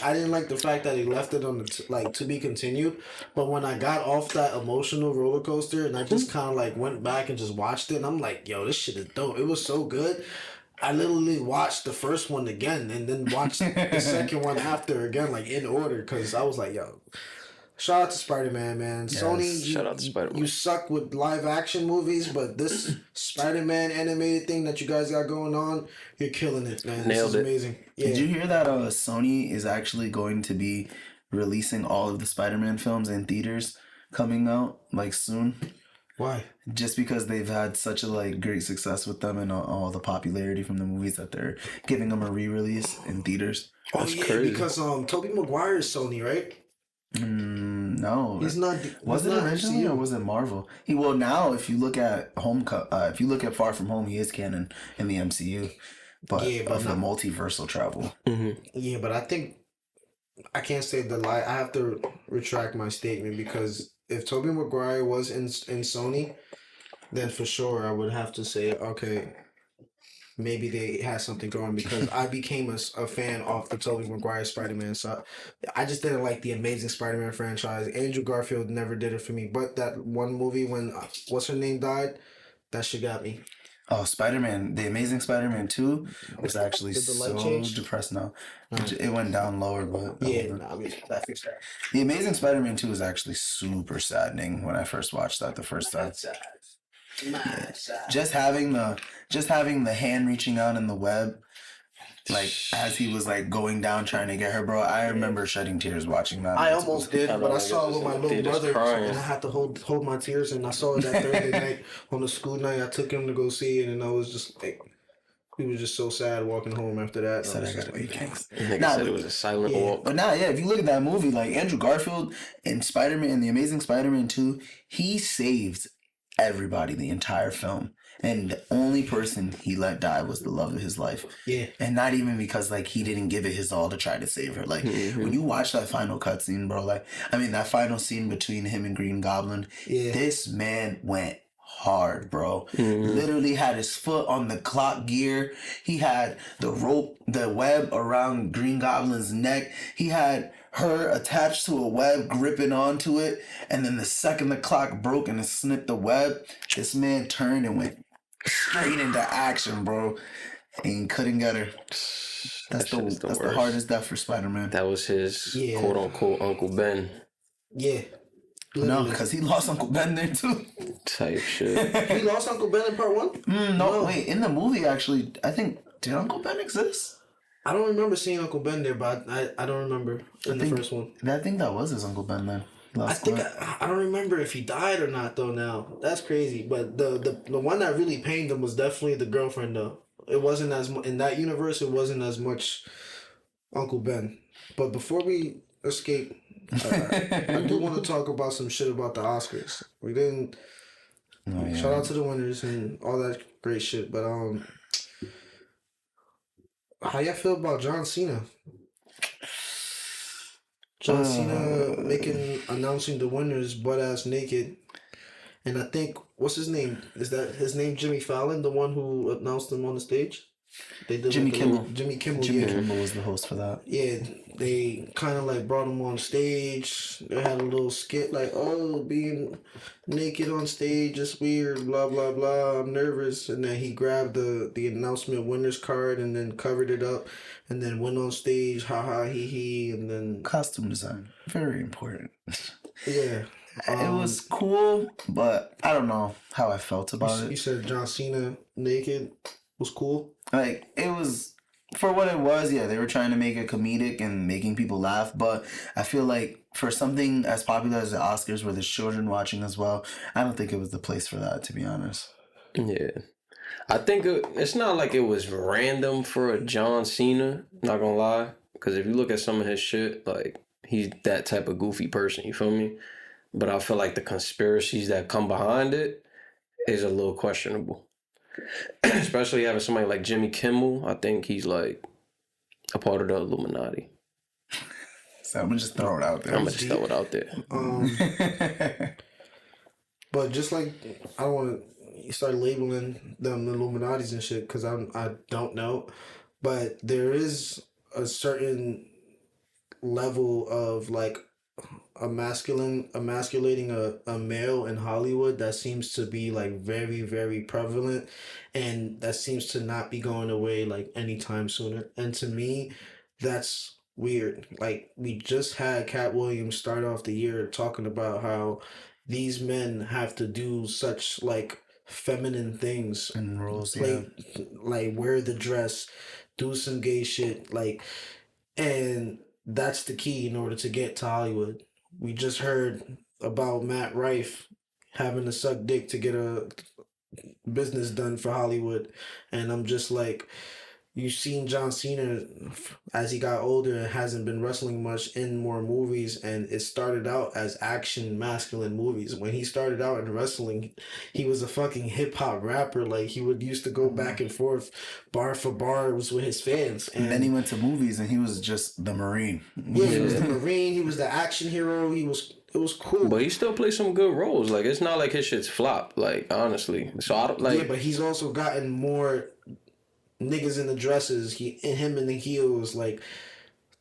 I didn't like the fact that he left it on the like to be continued. But when I got off that emotional roller coaster and I just kind of like went back and just watched it, and I'm like, yo, this shit is dope. It was so good. I literally watched the first one again and then watched the second one after again, like in order, because I was like, yo. Shout out to Spider-Man, man. Yes, Sony, shout out to Spider-Man. You suck with live action movies, but this Spider-Man animated thing that you guys got going on, you're killing it, man. Nailed this is it. amazing. Yeah. Did you hear that Sony is actually going to be releasing all of the Spider-Man films in theaters coming out like soon? Why? Just because they've had such a like great success with them and all the popularity from the movies that they're giving them a re-release in theaters. That's yeah, crazy. because Tobey Maguire is Sony, right? No, He's not. Was he's it not originally MCU. or was it Marvel? Now if you look at if you look at Far From Home, he is canon in the MCU, but Yeah, but of the not- multiversal travel. Yeah, but I think I can't say the lie. I have to retract my statement because if Tobey Maguire was in Sony, then for sure I would have to say, okay, maybe they had something going because I became a fan of the Tobey Maguire Spider-Man. So I just didn't like the Amazing Spider-Man franchise. Andrew Garfield never did it for me. But that one movie when what's her name died, that shit got me. Oh, Spider-Man, the Amazing Spider-Man 2 was actually Did the light so change? depressed now. It went down lower, but Yeah, I mean that fixed that. The Amazing Spider-Man 2 was actually super saddening when I first watched that the first time. Just having the hand reaching out in the web, like as he was like going down trying to get her, bro. I remember shedding tears watching that. I almost did, I but I know, saw it niggas with my in little theaters brother, crying. and I had to hold my tears. And I saw it that Thursday night on the school night. I took him to go see it, and I was just like, he was just so sad walking home after that. said And I I was gotta just be like, kings. Nigga Nah, said it was a silent yeah. walk. But now, yeah, if you look at that movie, like Andrew Garfield and Spider-Man, the Amazing Spider-Man 2, he saved everybody the entire film. And the only person he let die was the love of his life. yeah, And not even because like he didn't give it his all to try to save her. Like when you watch that final cutscene, bro, like I mean that final scene between him and Green Goblin, yeah. this man went hard, bro. Literally had his foot on the clock gear. He had the rope, the web around Green Goblin's neck. He had her attached to a web, gripping onto it. And then the second the clock broke and it snipped the web, this man turned and went straight into action, bro. And couldn't get her. That's shit is the worst. hardest death for Spider-Man. That was his Yeah. quote unquote Uncle Ben Yeah. No, Literally. because he lost Uncle Ben there too. type shit. He lost Uncle Ben in part 1? No, wait. In the movie, actually, I think did Uncle Ben exist? I don't remember seeing Uncle Ben there, but I don't remember in the think- first one. I think that was his Uncle Ben then. He I lost think Glenn. I don't remember if he died or not though. Now that's crazy. But the one that really pained him was definitely the girlfriend though. It wasn't as in that universe. It wasn't as much Uncle Ben. But before we escape, I do want to talk about some shit about the Oscars. We didn't. Oh, yeah. Shout out to the winners and all that great shit. But how y'all feel about John Cena? John Cena announcing the winners butt ass naked. And I think what's his name? Is that his name Jimmy Fallon, the one who announced them on the stage? They did Jimmy like Kimmel. Jimmy Kimmel. Jimmy Yeah. Kimmel was the host for that. Yeah, they kind of like brought him on stage. They had a little skit like, "Oh, being naked on stage is weird." Blah blah blah. I'm nervous, and then he grabbed the announcement winners card and then covered it up, and then went on stage. Ha ha he he, and then Costume design, very important. yeah. It was cool, but I don't know how I felt about You it. said John Cena naked was cool. Like, it was, for what it was, yeah, they were trying to make it comedic and making people laugh, but I feel like for something as popular as the Oscars where there's children watching as well, I don't think it was the place for that, to be honest. Yeah. I think it's not like it was random for a John Cena, not gonna lie. Because if you look at some of his shit, like, he's that type of goofy person, you feel me? But I feel like the conspiracies that come behind it is a little questionable. Especially having somebody like Jimmy Kimmel, I think he's like a part of the Illuminati. So I'm gonna just throw it out there. I'm gonna just throw it out there. But just like I don't want to start labeling them the Illuminati's and shit because I don't know, but there is a certain level of like emasculating a male in Hollywood that seems to be like very very prevalent, and that seems to not be going away like anytime sooner. And to me, that's weird. Like we just had Cat Williams start off the year talking about how these men have to do such like feminine things And roles, play like wear the dress, do some gay shit, like, and that's the key in order to get to Hollywood. We just heard about Matt Rife having to suck dick to get a business done for Hollywood, and I'm just like, you've seen John Cena as he got older and hasn't been wrestling much in more movies, and it started out as action masculine movies. When he started out in wrestling, he was a fucking hip hop rapper. Like he would used to go back and forth, bar for bar, was with his fans. And then he went to movies and he was just the Marine. Yeah, he was the Marine. He was the action hero. It was cool. But he still plays some good roles. Like it's not like his shit's flop. Like honestly, so I don't like. Yeah, but he's also gotten more niggas in the dresses. Him in the heels, like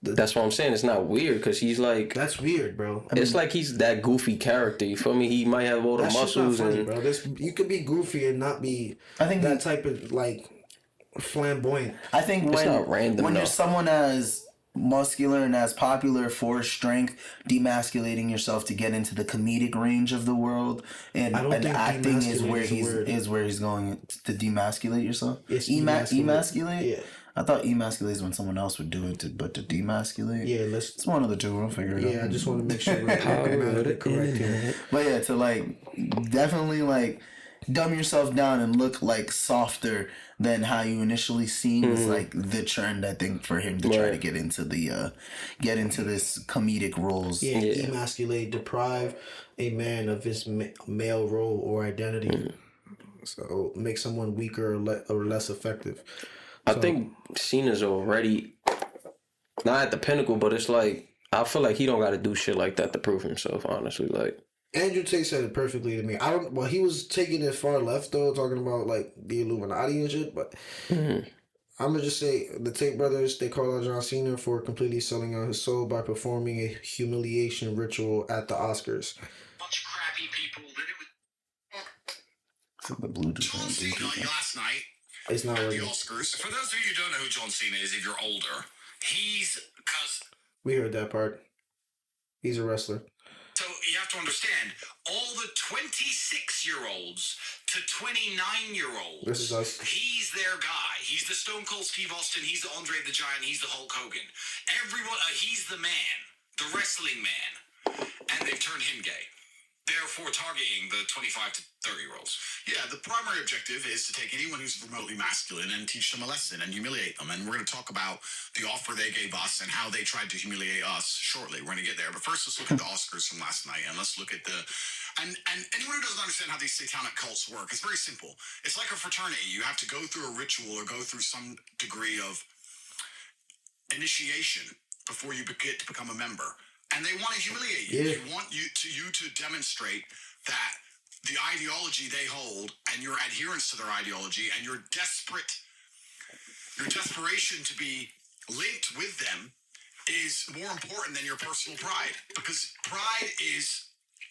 That's what I'm saying. It's not weird because he's like. that's weird, bro. It's like he's that goofy character. You feel me? He might have all the That shit's not muscles funny, and. bro. You could be goofy and not be I think that type of like flamboyant. I think It's not random, when though. you're someone as muscular and as popular for strength, demasculating yourself to get into the comedic range of the world, and think acting is where demasculate he's going to demasculate yourself. It's Emasculate. Yeah. I thought emasculate is when someone else would do it, but to demasculate. Yeah, It's one of the two. We'll figure it out. Yeah, I just want to make sure we're grammatically correct here. But yeah, to like definitely like dumb yourself down and look like softer than how you initially seem is like the trend, I think, for him to try to get into this comedic roles. Yeah, emasculate, deprive a man of his male role or identity. So make someone weaker or less effective. I think Cena's already not at the pinnacle, but it's like I feel like he don't got to do shit like that to prove himself. Honestly, like Andrew Tate said it perfectly to me. Well, he was taking it far left though, talking about like the Illuminati and shit. But I'm gonna just say the Tate brothers, they call out John Cena for completely selling out his soul by performing a humiliation ritual at the Oscars. Bunch of crappy people. Then it was So the blue John Cena last night It's not at the working. Oscars. For those of you who don't know who John Cena is, if you're older, he's because. We heard that part. He's a wrestler. So you have to understand, all the 26-year-olds to 29-year-olds, This is us. he's their guy. He's the Stone Cold Steve Austin. He's the Andre the Giant. He's the Hulk Hogan. Everyone, he's the man, the wrestling man. And they've turned him gay. Therefore targeting the 25 to 30-year-olds. Yeah, the primary objective is to take anyone who's remotely masculine and teach them a lesson and humiliate them. And we're going to talk about the offer they gave us and how they tried to humiliate us shortly. We're going to get there. But first, let's look at the Oscars from last night, and let's look at the... And anyone who doesn't understand how these satanic cults work, it's very simple. It's like a fraternity. You have to go through a ritual or go through some degree of initiation before you get to become a member. And they want to humiliate you. Yeah. They want you to demonstrate that the ideology they hold and your adherence to their ideology and your desperate your desperation to be linked with them is more important than your personal pride, because pride is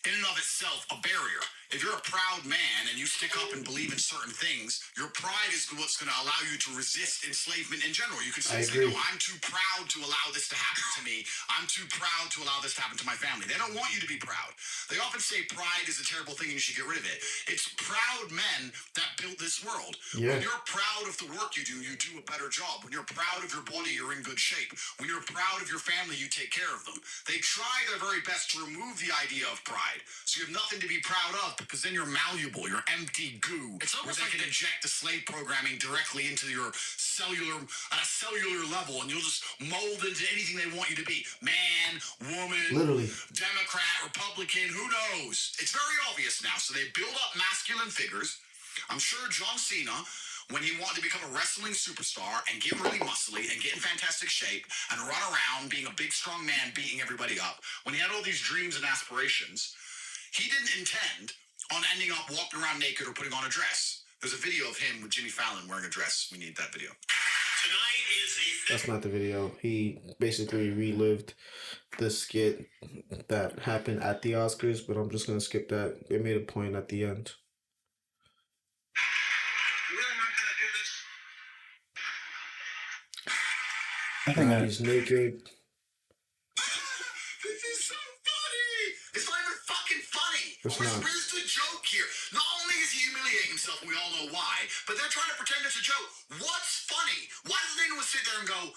in and of itself a barrier. If you're a proud man and you stick up and believe in certain things, your pride is what's going to allow you to resist enslavement in general. You can say, no, I'm too proud to allow this to happen to me. I'm too proud to allow this to happen to my family. They don't want you to be proud. They often say pride is a terrible thing and you should get rid of it. It's proud men that built this world. When you're proud of the work you do a better job. When you're proud of your body, you're in good shape. When you're proud of your family, you take care of them. They try their very best to remove the idea of pride. So you have nothing to be proud of, because then you're malleable, you're empty goo. It's almost like they can inject the slave programming directly into your cellular, at a cellular level, and you'll just mold into anything they want you to be. Man, woman, literally, Democrat, Republican, who knows? It's very obvious now. So they build up masculine figures. I'm sure John Cena, when he wanted to become a wrestling superstar and get really muscly and get in fantastic shape and run around being a big, strong man beating everybody up, when he had all these dreams and aspirations, he didn't intend on ending up walking around naked or putting on a dress. There's a video of him with Jimmy Fallon wearing a dress. We need that video. Tonight is that's not the video. He basically relived the skit that happened at the Oscars, but I'm just going to skip that. They made a point at the end. I think he's naked. This is so funny. It's not even fucking funny. Where's the joke here? Not only is he humiliating himself, and we all know why, but they're trying to pretend it's a joke. What's funny? Why doesn't anyone sit there and go,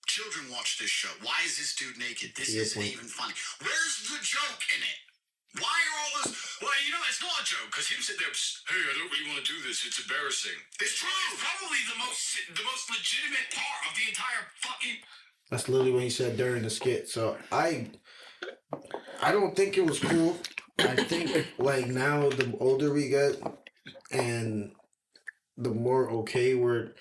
children watch this show. Why is this dude naked? This isn't even funny. Where's the joke in it? Why are all those... Well, you know, it's not a joke, because him sitting there, hey, I don't really want to do this. It's embarrassing. It's true. It's probably the most legitimate part of the entire fucking... That's literally what he said during the skit. So I don't think it was cool. I think, like, now the older we get and the more okay we're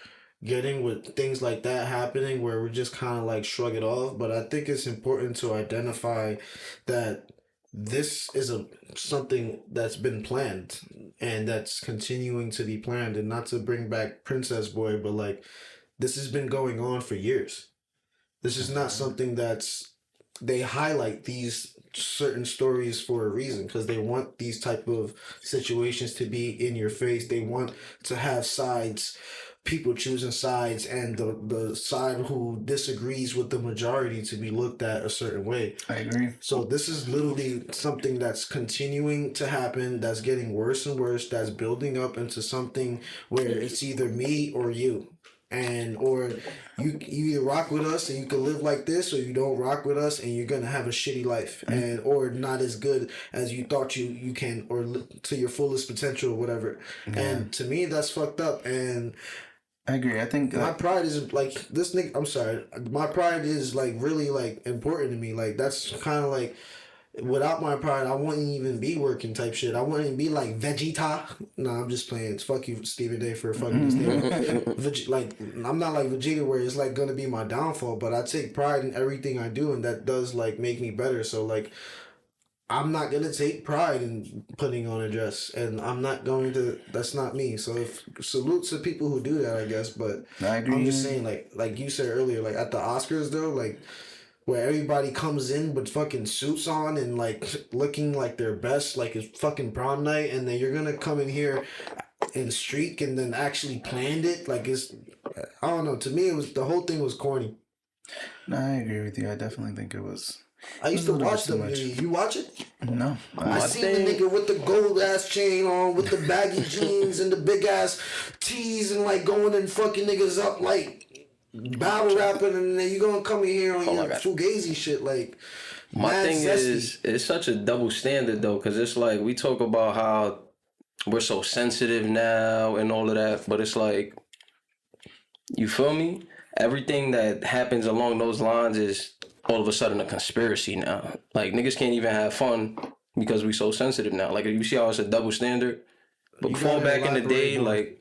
getting with things like that happening, where we just kind of like shrug it off. But I think it's important to identify that this is something that's been planned and that's continuing to be planned, and not to bring back Princess Boy, but like, this has been going on for years. This is not something they highlight these certain stories for a reason, because they want these type of situations to be in your face. They want to have sides, people choosing sides, and the side who disagrees with the majority to be looked at a certain way. I agree. So this is literally something that's continuing to happen, that's getting worse and worse, that's building up into something where it's either me or you. Or you either rock with us and you can live like this, or you don't rock with us and you're gonna have a shitty life, and or not as good as you thought you can, or to your fullest potential or whatever. Yeah. And to me, that's fucked up. And I agree. I think my pride is like this nigga. I'm sorry, my pride is like really like important to me. Like, that's kind of like, without my pride, I wouldn't even be working type shit. I wouldn't be like Vegeta. No, I'm just playing. It's fuck you, Stephen A, for fucking this name. Like, I'm not like Vegeta where it's like gonna be my downfall, but I take pride in everything I do, and that does like make me better. So like, I'm not gonna take pride in putting on a dress, and I'm not going to. That's not me. So if salute to people who do that, I guess. But I agree. I'm just saying, like you said earlier, like at the Oscars though, like, where everybody comes in with fucking suits on and like looking like their best, like it's fucking prom night, and then you're gonna come in here and streak and then actually planned it. Like, it's, I don't know. To me, the whole thing was corny. No, I agree with you. I definitely think it was. I used to watch WWE. You watch it? No. I seen the nigga with the gold ass chain on, with the baggy jeans and the big ass tees, and like going and fucking niggas up like battle rapping, and then you gonna come in here on your fugazi shit. Like, my thing is, it's such a double standard though, because it's like, we talk about how we're so sensitive now and all of that, but it's like, you feel me? Everything that happens along those lines is all of a sudden a conspiracy now. Like, niggas can't even have fun because we so sensitive now. Like, you see how it's a double standard? But before, back in the day, like,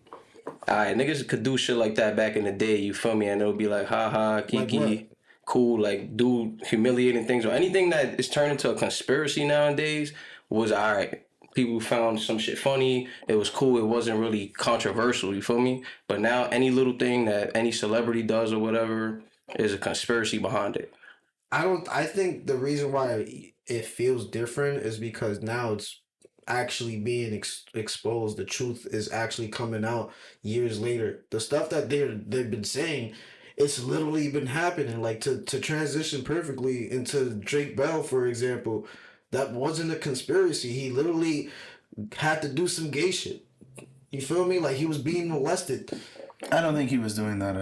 alright, niggas could do shit like that back in the day, you feel me? And it'll be like, haha, kiki, like cool, like, do humiliating things, or anything that is turned into a conspiracy nowadays was alright. People found some shit funny. It was cool. It wasn't really controversial. You feel me? But now any little thing that any celebrity does or whatever is a conspiracy behind it. I think the reason why it feels different is because now it's actually being exposed. The truth is actually coming out years later. The stuff that they've been saying, it's literally been happening. Like to transition perfectly into Drake Bell, for example, that wasn't a conspiracy. He literally had to do some gay shit. You feel me? Like he was being molested. I don't think he was doing that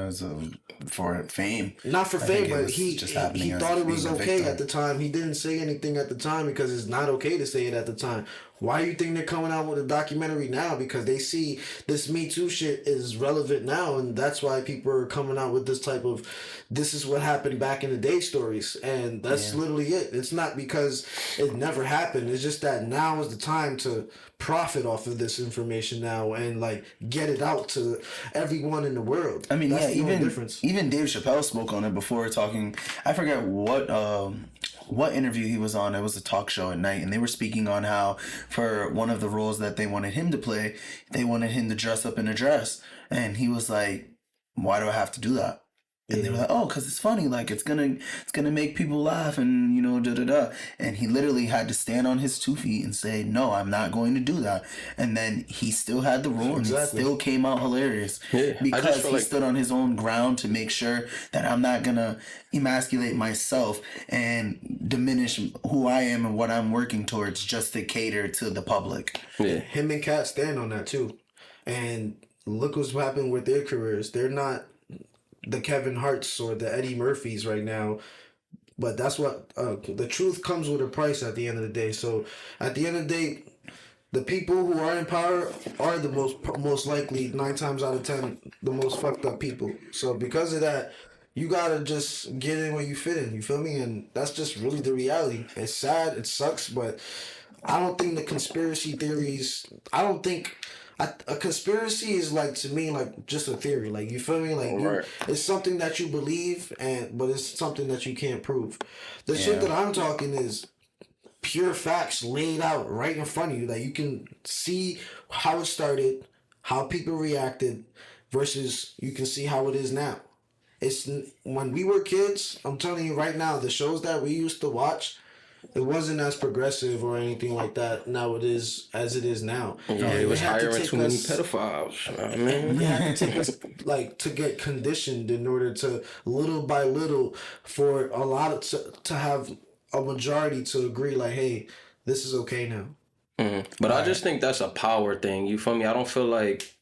for fame. Not for I think fame, it but was he just happening he as thought it was being a okay victim. at the time. He didn't say anything at the time because it's not okay to say it at the time. Why do you think they're coming out with a documentary now? Because they see this Me Too shit is relevant now, and that's why people are coming out with this type of this is what happened back in the day stories. And that's literally it. It's not because it never happened. It's just that now is the time to profit off of this information now and like get it out to everyone in the world. I mean, that's yeah, the only even difference. even Dave Chappelle spoke on it before talking. I forget what interview he was on. It was a talk show at night, and they were speaking on how for one of the roles that they wanted him to play, they wanted him to dress up in a dress, and he was like, "Why do I have to do that?" And they were like, "Oh, because it's funny. Like it's gonna make people laugh, and you know, da da da." And he literally had to stand on his 2 feet and say, "No, I'm not going to do that." And then he still had the role, and it still came out hilarious because he stood on his own ground to make sure that I'm not gonna emasculate myself and diminish who I am and what I'm working towards just to cater to the public. Yeah, Him and Kat stand on that too, and look what's happened with their careers. They're not the Kevin Harts or the Eddie Murphys right now, but that's what the truth comes with a price at the end of the day. So at the end of the day, the people who are in power are the most likely 9 times out of 10 the most fucked up people. So because of that, you gotta just get in where you fit in. You feel me? And that's just really the reality. It's sad. It sucks, but I don't think the conspiracy theories. I don't think. A conspiracy is like to me like just a theory, like you feel me, like it's something that you believe but it's something that you can't prove. The shit that I'm talking is pure facts laid out right in front of you that you can see how it started, how people reacted, versus you can see how it is now. It's when we were kids. I'm telling you right now, the shows that we used to watch, it wasn't as progressive or anything like that. Now it is as it is now. Yeah, it was hiring too many pedophiles. You know what I mean? It had to take us like to get conditioned in order to little by little for a lot of to have a majority to agree like, hey, this is okay now. But I just think that's a power thing. You feel me? I don't feel like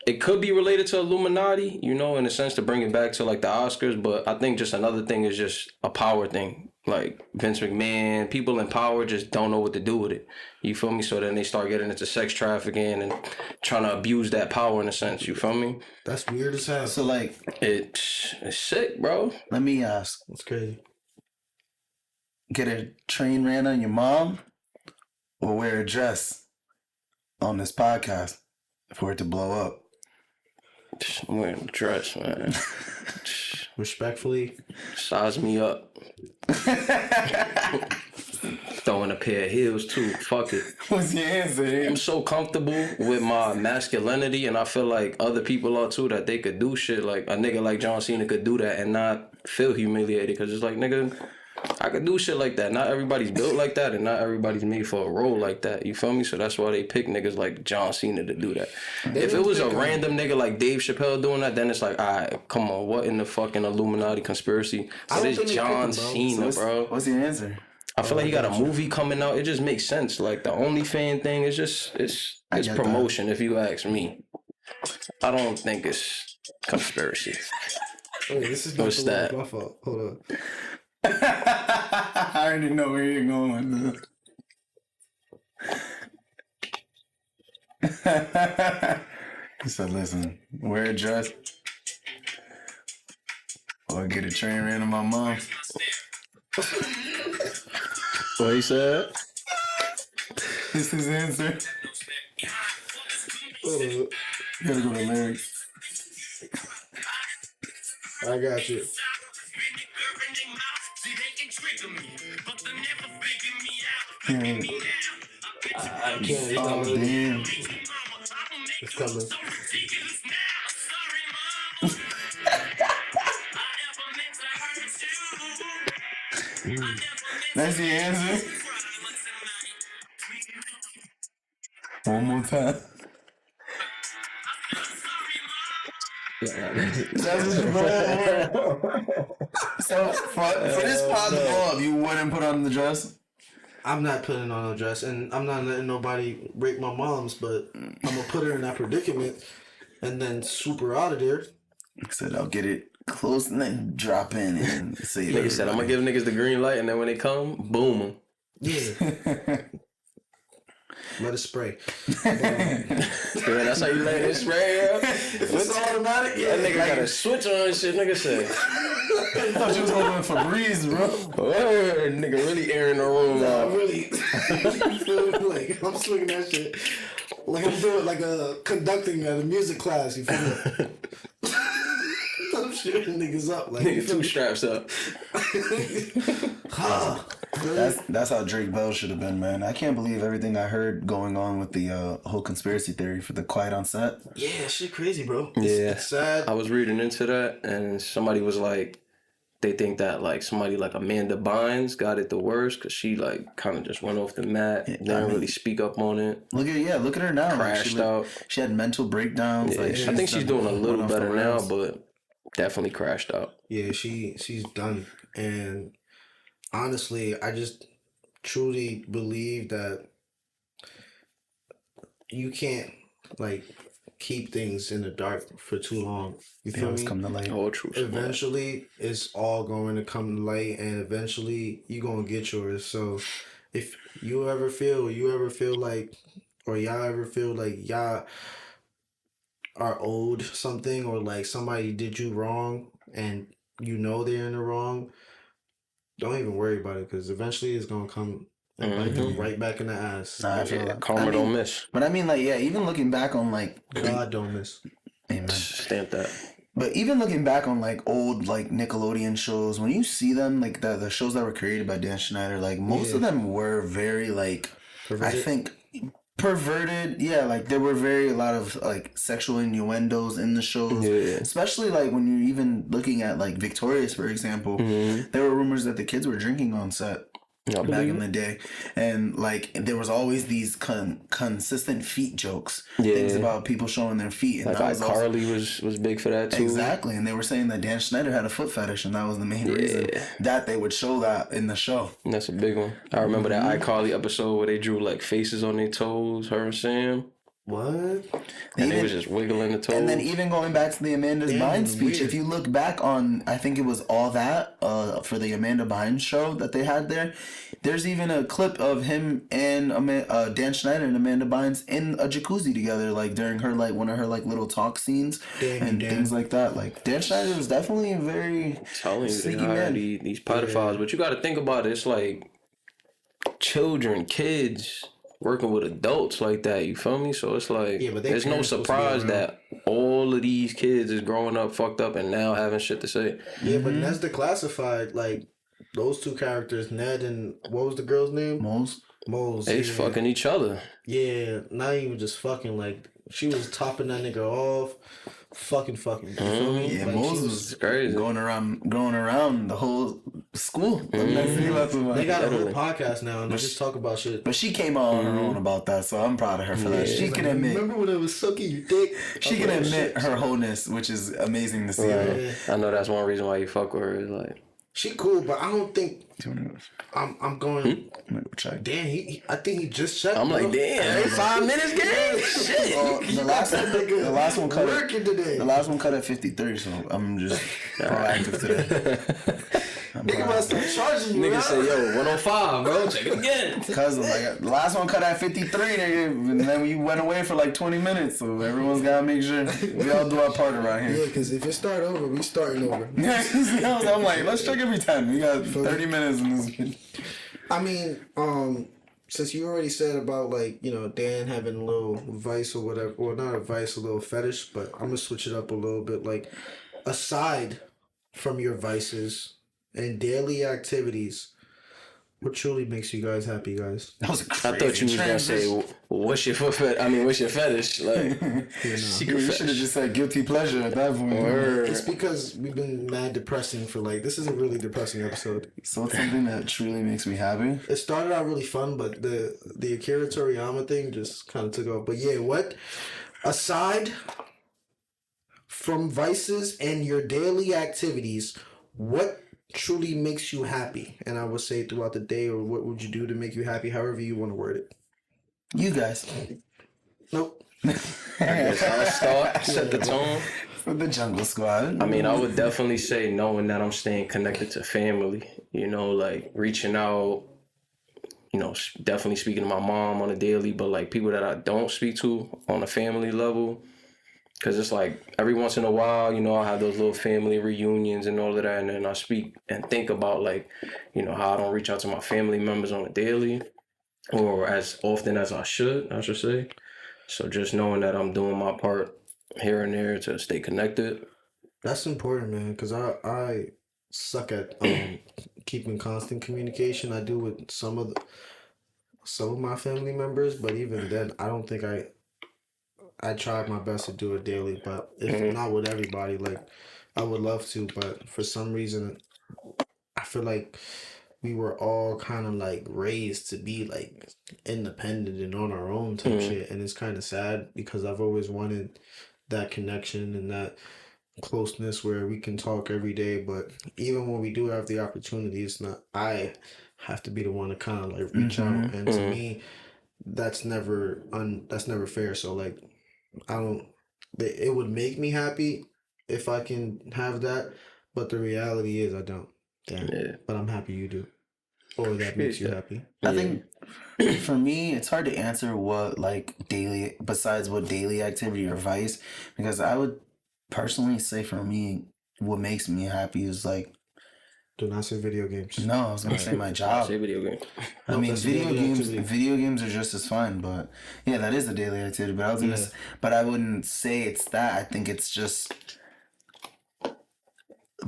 it could be related to Illuminati, you know, in a sense to bring it back to like the Oscars. But I think just another thing is just a power thing. Like Vince McMahon, people in power just don't know what to do with it. You feel me? So then they start getting into sex trafficking and trying to abuse that power in a sense. You feel me? That's weird as hell. So like, it's sick, bro. let me ask: That's crazy. get a train ran on your mom, or wear a dress on this podcast for it to blow up? I'm wearing a dress, man. Respectfully, Size me up. Throwing a pair of heels too. Fuck it. What's your answer? I'm so comfortable with my masculinity, and I feel like other people are too, that they could do shit like a nigga like John Cena could do that and not feel humiliated, because it's like, nigga, I could do shit like that. Not everybody's built like that, and not everybody's made for a role like that. You feel me? So that's why they pick niggas like John Cena to do that. If it was a random nigga like Dave Chappelle doing that, then it's like, alright, come on, what in the fucking Illuminati conspiracy? But it's John Cena, bro. What's your answer? I feel like he got a movie coming out. It just makes sense. Like the OnlyFans thing is just it's promotion, if you ask me. I don't think it's conspiracy. Wait, this is What's that? My fault. Hold on. I already know where you're going with this. He said, listen, wear a dress or get a train ran on my mom. What he said? This is his answer. Hold on. You gotta go to lyrics. I got you. I can't. It's Oh, not really. damn. It's coming. That's the answer. One more time. That's what you put. So for this pod to go up, you wouldn't put on the dress? I'm not putting on a dress, and I'm not letting nobody break my mom's, but I'm gonna put her in that predicament and then swoop her out of there. I said I'll get it close and then drop in and say Nigga said, I'm gonna give niggas the green light, and then when they come, boom 'em. Yeah. Let it spray. Yeah, that's how you let it spray, bro. It's automatic. Yeah, That nigga got a switch on and shit, nigga said. I thought you was going for breeze, bro. Word, nigga really airing the room Nah, out. really. You feel me? Like I'm swinging that shit. Like I'm doing like a conducting at a music class. You feel me? I'm shooting niggas up. Like Nigga, two straps up. That's how Drake Bell should have been, man. I can't believe everything I heard going on with the whole conspiracy theory for the Quiet on Set. Yeah, shit crazy, bro. Yeah. It's sad. I was reading into that, and somebody was like, they think that like somebody like Amanda Bynes got it the worst because she like kind of just went off the mat, didn't really speak up on it. Look at her now. Crashed out. She had mental breakdowns. Yeah, Like I think she's doing a little off the better now, rails. but definitely crashed out. Yeah, she's done. And honestly, I just truly believe that you can't like keep things in the dark for too long. You They feel always me? come to light. Oh, true. Eventually, it's all going to come to light, and eventually, you gonna get yours. So, if you ever feel like, or y'all ever feel like y'all are owed something, or like somebody did you wrong, and you know they're in the wrong, don't even worry about it, because eventually it's gonna come and bite them right back in the ass. Nah, I feel Yeah, that. karma don't miss. But I mean, like, yeah, even looking back on like, God don't miss. amen. Stamp that. But even looking back on like old like Nickelodeon shows, when you see them, like the shows that were created by Dan Schneider, like most of them were very like Perverted? I think perverted. Yeah, like there were a lot of like sexual innuendos in the shows. Yeah. Especially like when you're even looking at like Victorious, for example, there were rumors that the kids were drinking on set. Back in the day, and like there was always these consistent feet jokes, things about people showing their feet, and Like that was iCarly was big for that too. exactly. And they were saying that Dan Schneider had a foot fetish, and that was the main reason that they would show that in the show. And that's a big one. I remember that iCarly episode where they drew like faces on their toes, her and Sam. What? And they was just wiggling the toes. And then even going back to the Amanda Bynes speech, if you look back on, I think it was All That for the Amanda Bynes show that they had there, there's even a clip of him and Dan Schneider and Amanda Bynes in a jacuzzi together, like during her like one of her like little talk scenes things like that. Like Dan Schneider was definitely a very sneaky man. These pedophiles, but you got to think about it. It's like children, kids working with adults like that, you feel me? So it's like Yeah, but there's no surprise that all of these kids is growing up fucked up and now having shit to say. Yeah, but that's declassified. Like those two characters, Ned and what was the girl's name? Moles. They just fucking each other. Yeah, not even just fucking. Like she was topping that nigga off, fucking. You feel me? Yeah, Like, Moses was crazy, going around the whole school. They got a whole podcast now, and they just talk about shit. But she came out on her own about that, so I'm proud of her for that. She can admit. Remember when it was sucking your dick? She can admit her wholeness, which is amazing to see. Right. I know that's one reason why you fuck with her. Is like she cool, but I don't think I'm going. Damn, I think he just checked. I'm like, bro. damn, every 5 minutes, gang. Shit. Well, the last one cut working today. The last one cut at 53, so I'm just proactive today. Nigga must start charging you. Nigga say, yo, 105, bro. Check it again. Cause like the last one cut at 53, nigga, and then we went away for like 20 minutes, so everyone's gotta make sure we all do our part around here. Yeah, because if you start over, we starting over. I'm like, let's check every time. We got 30 minutes in this. I mean, since you already said about like, you know, Dan having a little vice or whatever, or not a vice, a little fetish, but I'm gonna switch it up a little bit. Like, aside from your vices and daily activities, What truly makes you guys happy, guys? That was a crazy I thought you was gonna say, what's your what's your fetish? Like, secret You should have just said guilty pleasure at that point. It's because we've been mad depressing for like, this is a really depressing episode. So it's something that truly makes me happy. It started out really fun, but the Akira Toriyama thing just kind of took off. But yeah, what aside from vices and your daily activities, what truly makes you happy? And I would say throughout the day, or what would you do to make you happy, however you want to word it. You guys. Nope. I'll start, set the tone. For the Jungle Squad. I mean, I would definitely say knowing that I'm staying connected to family, you know, like reaching out, you know, definitely speaking to my mom on a daily, but like people that I don't speak to on a family level. Because it's like every once in a while, you know, I have those little family reunions and all of that. And then I speak and think about like, you know, how I don't reach out to my family members on a daily or as often as I should say. So just knowing that I'm doing my part here and there to stay connected. That's important, man, because I suck at keeping constant communication. I do with some of my family members, but even then, I don't think I tried my best to do it daily, but if not with everybody, like I would love to, but for some reason, I feel like we were all kind of like raised to be like independent and on our own type shit, and it's kind of sad because I've always wanted that connection and that closeness where we can talk every day, but even when we do have the opportunity, it's not, I have to be the one to kind of like reach out, and to me, that's never fair. So like, it would make me happy if I can have that, but the reality is I don't. Yeah. But I'm happy you do. Or that makes you happy. I think for me, it's hard to answer what besides what daily activity or vice, because I would personally say for me, what makes me happy is like, do not say video games. no, I was gonna say my job. Say video game. I mean, video games are just as fun, but yeah, that is a daily activity. But I was gonna, but I wouldn't say it's that. I think it's just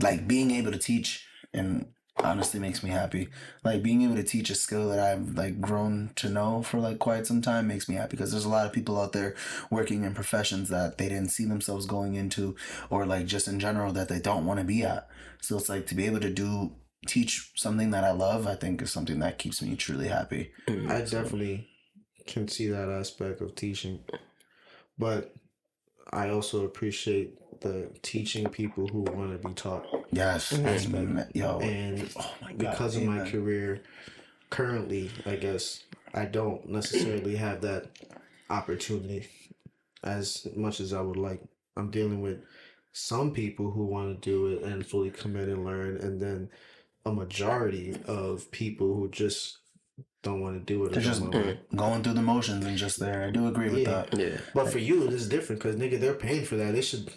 like being able to teach, and honestly makes me happy. Like being able to teach a skill that I've like grown to know for like quite some time makes me happy, because there's a lot of people out there working in professions that they didn't see themselves going into, or like just in general that they don't want to be at. So it's like to be able to teach something that I love, I think is something that keeps me truly happy. I definitely can see that aspect of teaching, but I also appreciate the teaching people who want to be taught. Yes. Yo. And oh my God, because of my career currently, I guess I don't necessarily have that opportunity as much as I would like. I'm dealing with some people who want to do it and fully commit and learn, and then a majority of people who just don't want to do it. They're just going through the motions and just there. I do agree with that. Yeah. But for you, it is different because, nigga, they're paying for that. They should,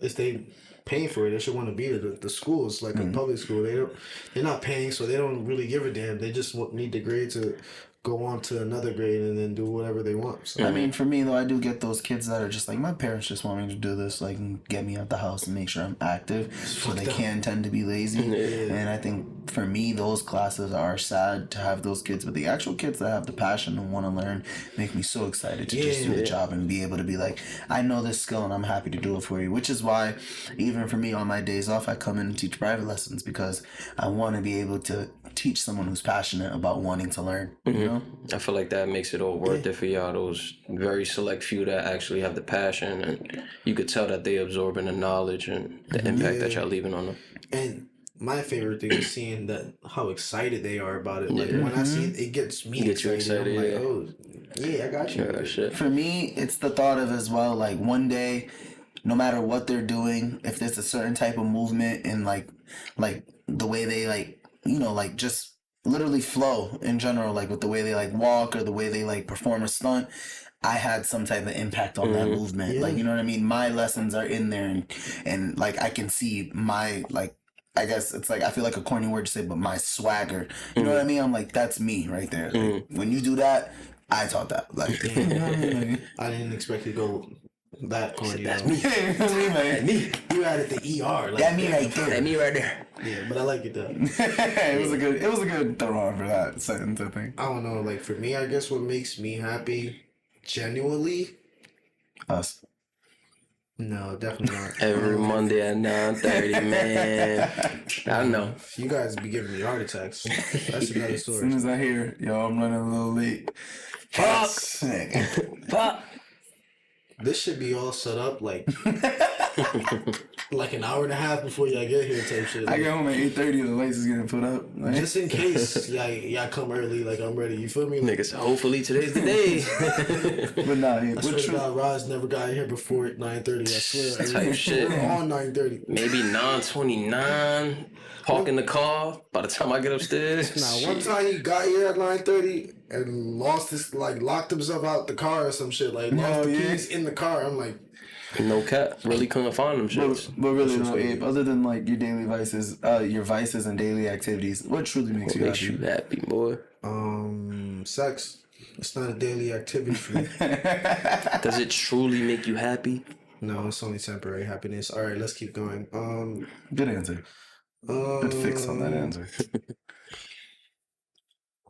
if they paying for it, they should want to be at the schools, like a public school. They're not paying, so they don't really give a damn. They just need the grade to go on to another grade and then do whatever they want. So. I mean, for me though, I do get those kids that are just like, my parents just want me to do this, like get me out the house and make sure I'm active, so they can tend to be lazy. And I think for me, those classes are sad to have those kids, but the actual kids that have the passion and want to learn make me so excited to just do the job and be able to be like, I know this skill and I'm happy to do it for you. Which is why even for me on my days off, I come in and teach private lessons, because I want to be able to teach someone who's passionate about wanting to learn, you know? I feel like that makes it all worth it for y'all, those very select few that actually have the passion, and you could tell that they absorbing the knowledge and the impact that y'all leaving on them. And my favorite thing is seeing that how excited they are about it. Like when I see it, it gets me excited. I'm like, oh, yeah, I got you. Shit. For me, it's the thought of as well, like one day, no matter what they're doing, if there's a certain type of movement and like the way they like, you know, like just literally flow in general, like with the way they like walk or the way they like perform a stunt, I had some type of impact on that movement. Yeah. Like, you know what I mean? My lessons are in there, and like I can see my, like, I guess it's like, I feel like a corny word to say, but my swagger. You know what I mean? I'm like, that's me right there. Like, when you do that, I taught that. Like, I didn't expect to go That corny. That's though. me. Me, man. Me. You added the ER. Like, That me right there. That me right there. yeah, but I like it though. It was a good throw on for that sentence, I think. I don't know. Like for me, I guess what makes me happy, genuinely. Us. No, definitely not. Every Monday at 9:30, man. I know. You guys be giving me heart attacks. That's another As soon story. as I hear, yo, I'm running a little late. Fuck. Fuck. This should be all set up like like an hour and a half before y'all get here type shit. I Like, get home at 8:30. The lights is getting put up. Like, just in case y'all come early, like I'm ready. You feel me? Like, Niggas, hopefully today's the day. but nah, yeah, I what swear to true? God, Roz never got here before 9:30. I swear. Type shit. We're on 9:30. Maybe 9:29. Park in the car. By the time I get upstairs. Now, one time he got here at 9:30 and lost his, like, locked himself out the car or some shit. Like, lost the yeah. keys in the car. I'm like, No cap. Really couldn't find them shits. But really though, Abe, other than like your daily vices, your vices and daily activities, what truly makes you Makes happy? you happy, boy. sex. It's not a daily activity for me. Does it truly make you happy? No, it's only temporary happiness. All right, let's keep going. Good answer. Good fix on that answer.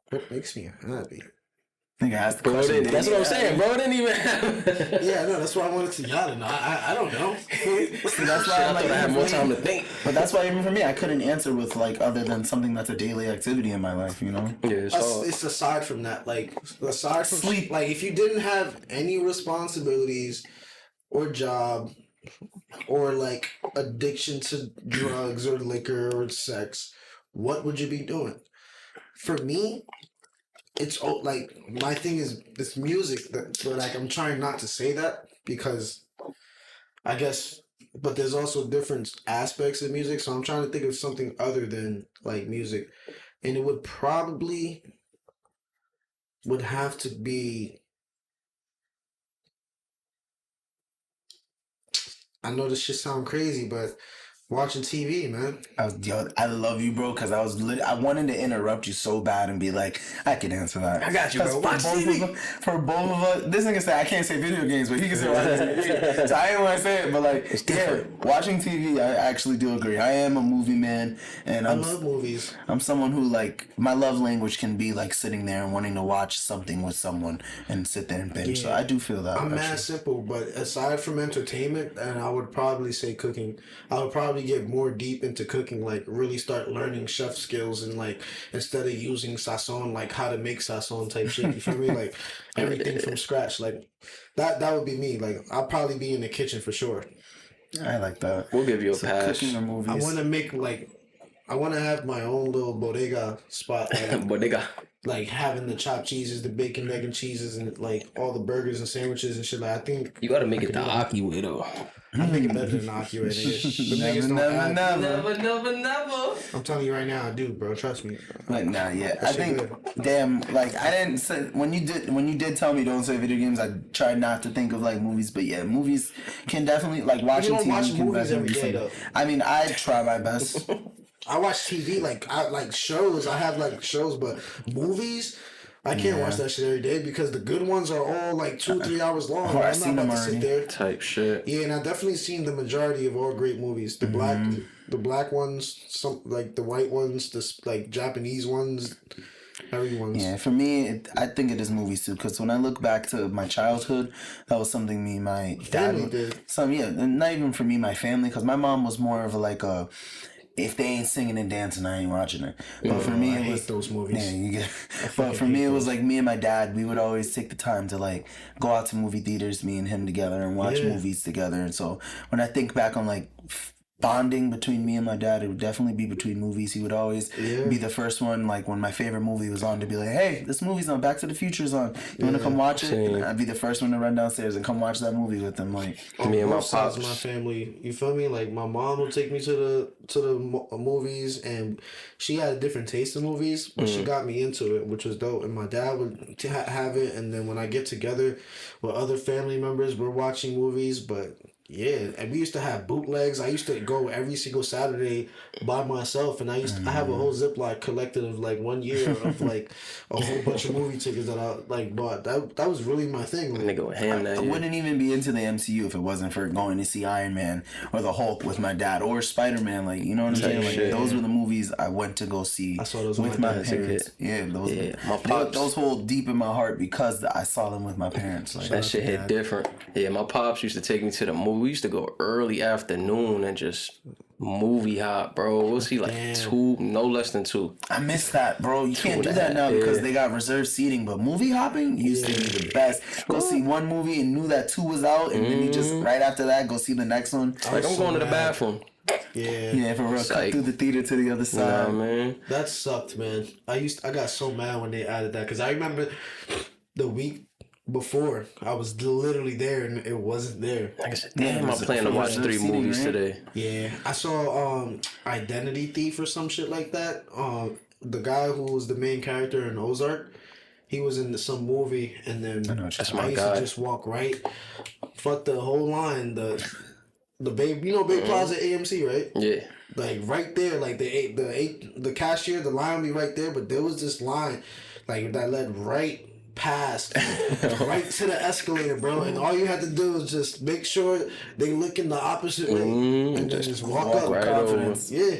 What makes me happy? I think I asked the Bro, question. that's what I'm saying, bro. It didn't even happen. Yeah, no, that's why I wanted to y'all to know. I don't know. See, that's why I I'm like, thought I had more even for time me- to think. But that's why even for me, I couldn't answer with like other than something that's a daily activity in my life. You know. Yeah, it's That's- hard. it's aside from that. Like aside from Sleep. like if you didn't have any responsibilities or job or like addiction to drugs or liquor or sex, what would you be doing? For me, it's like my thing is this music that, but like I'm trying not to say that because I guess, but there's also different aspects of music, so I'm trying to think of something other than like music, and it would probably would have to be. I know this shit sound crazy, but watching TV, man. I love you, bro, because I wanted to interrupt you so bad and be like, I can answer that. I got you, bro. 'Cause Watch TV. For both of us, this nigga said I can't say video games, but he can say watching TV. So I didn't want to say it, but like, yeah, watching TV, I actually do agree. I am a movie man, and I love movies. I'm someone who like my love language can be like sitting there and wanting to watch something with someone and sit there and binge. So I do feel that. I'm actually. mad simple, but aside from entertainment, and I would probably say cooking. I would probably get more deep into cooking, like really start learning chef skills, and like instead of using sazon, like how to make sazon type shit. You feel me? Like everything from scratch. Like that would be me. Like I'll probably be in the kitchen for sure. I like that. We'll give you a So pass. cooking or movies. I want to make like. I want to have my own little bodega spot, like, But they got like having the chopped cheeses, the bacon, egg, and cheeses, and like all the burgers and sandwiches and shit. Like I think you got to make it the Aki way though. I make it better than Akira. The niggas don't add- Never. I'm telling you right now, I do, bro. Trust me. Like nah, yeah. I shit think good. damn, like I didn't say when you did tell me don't say video games. I tried not to think of like movies, but yeah, movies can definitely like watching don't TV watch can movies definitely every day, be though. something. I mean, I try my best. I watch TV I like shows. I have like shows, but movies, I can't watch that shit every day because the good ones are all like 2-3 hours long. Or I've I'm seen not them about to sit already. there. Type shit. Yeah, and I've definitely seen the majority of all great movies. The black ones, some like the white ones, the like Japanese ones, everyone's. Yeah, for me, I think it is movies too. Because when I look back to my childhood, that was something me and my Family dad did. and not even for me, my family. Because my mom was more of like a. If they ain't singing and dancing, I ain't watching it. But for me, I it hate was those movies. Yeah, you get. But for me, it was like me and my dad. We would always take the time to like go out to movie theaters, me and him together, and watch Yeah. movies together. And so when I think back on like bonding between me and my dad, it would definitely be between movies. He would always be the first one, like when my favorite movie was on, to be like, "Hey, this movie's on. Back to the Future's on. You want to come watch it?" Same. And I'd be the first one to run downstairs and come watch that movie with them. Like, Me and my Both sides of pops. my family, you feel me? Like my mom will take me to the movies, and she had a different taste in movies, but she got me into it, which was dope. And my dad would have it, and then when I get together with other family members, we're watching movies. But Yeah, and we used to have bootlegs. I used to go every single Saturday by myself, and I have a whole Ziploc collected of like 1 year of like a whole bunch of movie tickets that I like bought. That was really my thing. Like, Nigga went ham that I year. wouldn't even be into the MCU if it wasn't for going to see Iron Man or the Hulk with my dad or Spider Man. Like, you know what I'm saying? Like, shit. those were the movies I went to go see I saw those with with my my dad as a parents. kid. Yeah, those. Yeah, my pops- those hold deep in my heart because I saw them with my parents. Like, That shit hit different. Yeah, my pops used to take me to the movie. We used to go early afternoon and just movie hop, bro. We'll see like two, no less than two. I miss that, bro. You can't do and a that now half, because yeah. they got reserved seating. But movie hopping used to be the best. Go see one movie and knew that 2 was out, and then you just right after that go see the next one. Like, I'm going to the bathroom. yeah, Yeah, for real. Cut Psych. through the theater to the other side. Nah, man. that sucked, man. I got so mad when they added that because I remember the week before I was literally there and it wasn't there. Like I said, Yeah, damn, it I was plan to a watch reserved 3 seating, movies right? today. Yeah, I saw Identity Thief or some shit like that. The guy who was the main character in Ozark, he was in some movie, and then That's I my used guy. to just walk right, fuck the whole line, the Bay, you know Bay Plaza AMC, right? Yeah. Like right there, like the cashier, the line would be right there, but there was this line, like that led right past, right to the escalator, bro. And all you had to do was just make sure they look in the opposite way, and then just walk up. right confidence. Yeah.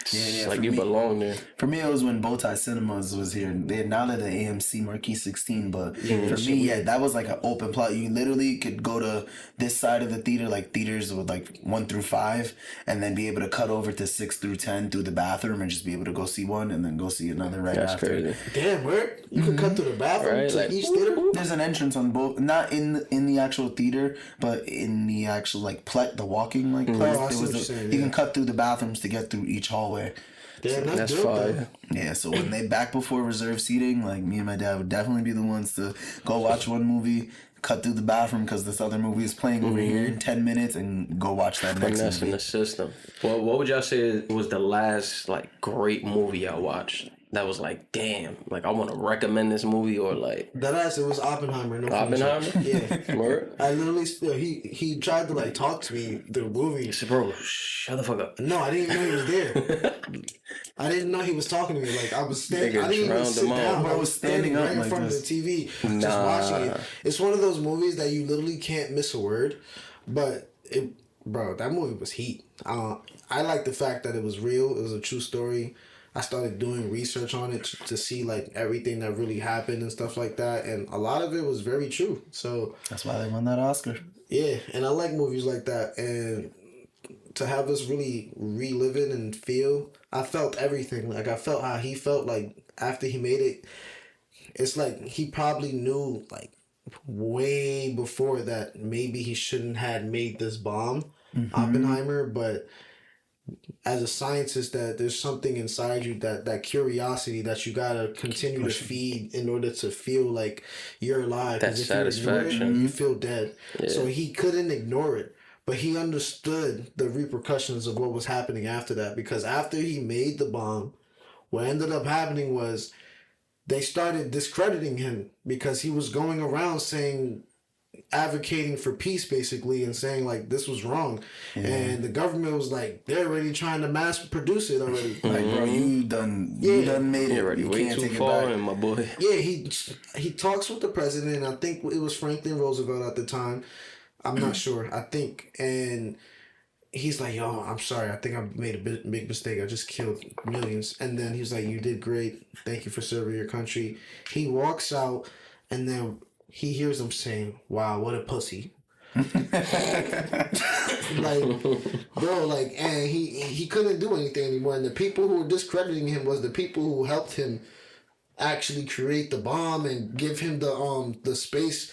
It's Yeah, like for you me- belong there. For me, it was when Bowtie Cinemas was here. They now they're the AMC Marquee 16, but for me, that was like an open plot. You literally could go to this side of the theater, like theaters with like 1 through 5, and then be able to cut over to 6 through 10 through the bathroom and just be able to go see one and then go see another right That's after. crazy. Damn, where you could cut through the bathroom Right, to like, each theater. There's an entrance on both, not in the actual theater, but in the actual like the walking like place. Oh, I see There was what you're saying, you yeah. can cut through the bathrooms to get through each hallway. Damn, That's dope, though. fire. Yeah, so when they back before reserved seating, like me and my dad would definitely be the ones to go watch one movie, cut through the bathroom because this other movie is playing over here in 10 minutes, and go watch that next Finesse in movie. the system. Well, what would y'all say was the last like great movie y'all watched? That was like, damn, like I want to recommend this movie or like That ass, it was Oppenheimer. No Oppenheimer? funny shit. Yeah. Word? I literally, he tried to like talk to me through the movie. I said, bro, shut the fuck up. No, I didn't know he was there. I didn't know he was talking to me. Like I was standing. Nigga I didn't even drowned sit him out. down. Bro I was was standing standing up right in like front this. of the TV, just Nah. watching it. It's one of those movies that you literally can't miss a word. But bro, that movie was heat. I like the fact that it was real. It was a true story. I started doing research on it to see like everything that really happened and stuff like that, and a lot of it was very true. So That's why they won that Oscar. yeah, and I like movies like that, and to have us really relive it and feel, I felt everything. Like I felt how he felt like after he made it. It's like he probably knew like way before that maybe he shouldn't have made this bomb, Oppenheimer, but as a scientist, that there's something inside you, that curiosity that you gotta continue to feed in order to feel like you're alive. That 'Cause if you ignore it, satisfaction. you feel dead. So he couldn't ignore it, but he understood the repercussions of what was happening after that, because after he made the bomb, what ended up happening was they started discrediting him because he was going around saying, advocating for peace basically, and saying like this was wrong, and the government was like, they're already trying to mass produce it already. Like, bro, you done made it. You already You way can't too take far, it back. and my boy. Yeah, he talks with the president. I think it was Franklin Roosevelt at the time. I'm not sure. I think, and he's like, "Yo, I'm sorry. I think I made a big mistake. I just killed millions." And then he's like, "You did great. Thank you for serving your country." He walks out, and then he hears him saying, "Wow, what a pussy." Like, bro, like, and he couldn't do anything anymore. And the people who were discrediting him was the people who helped him actually create the bomb and give him the space.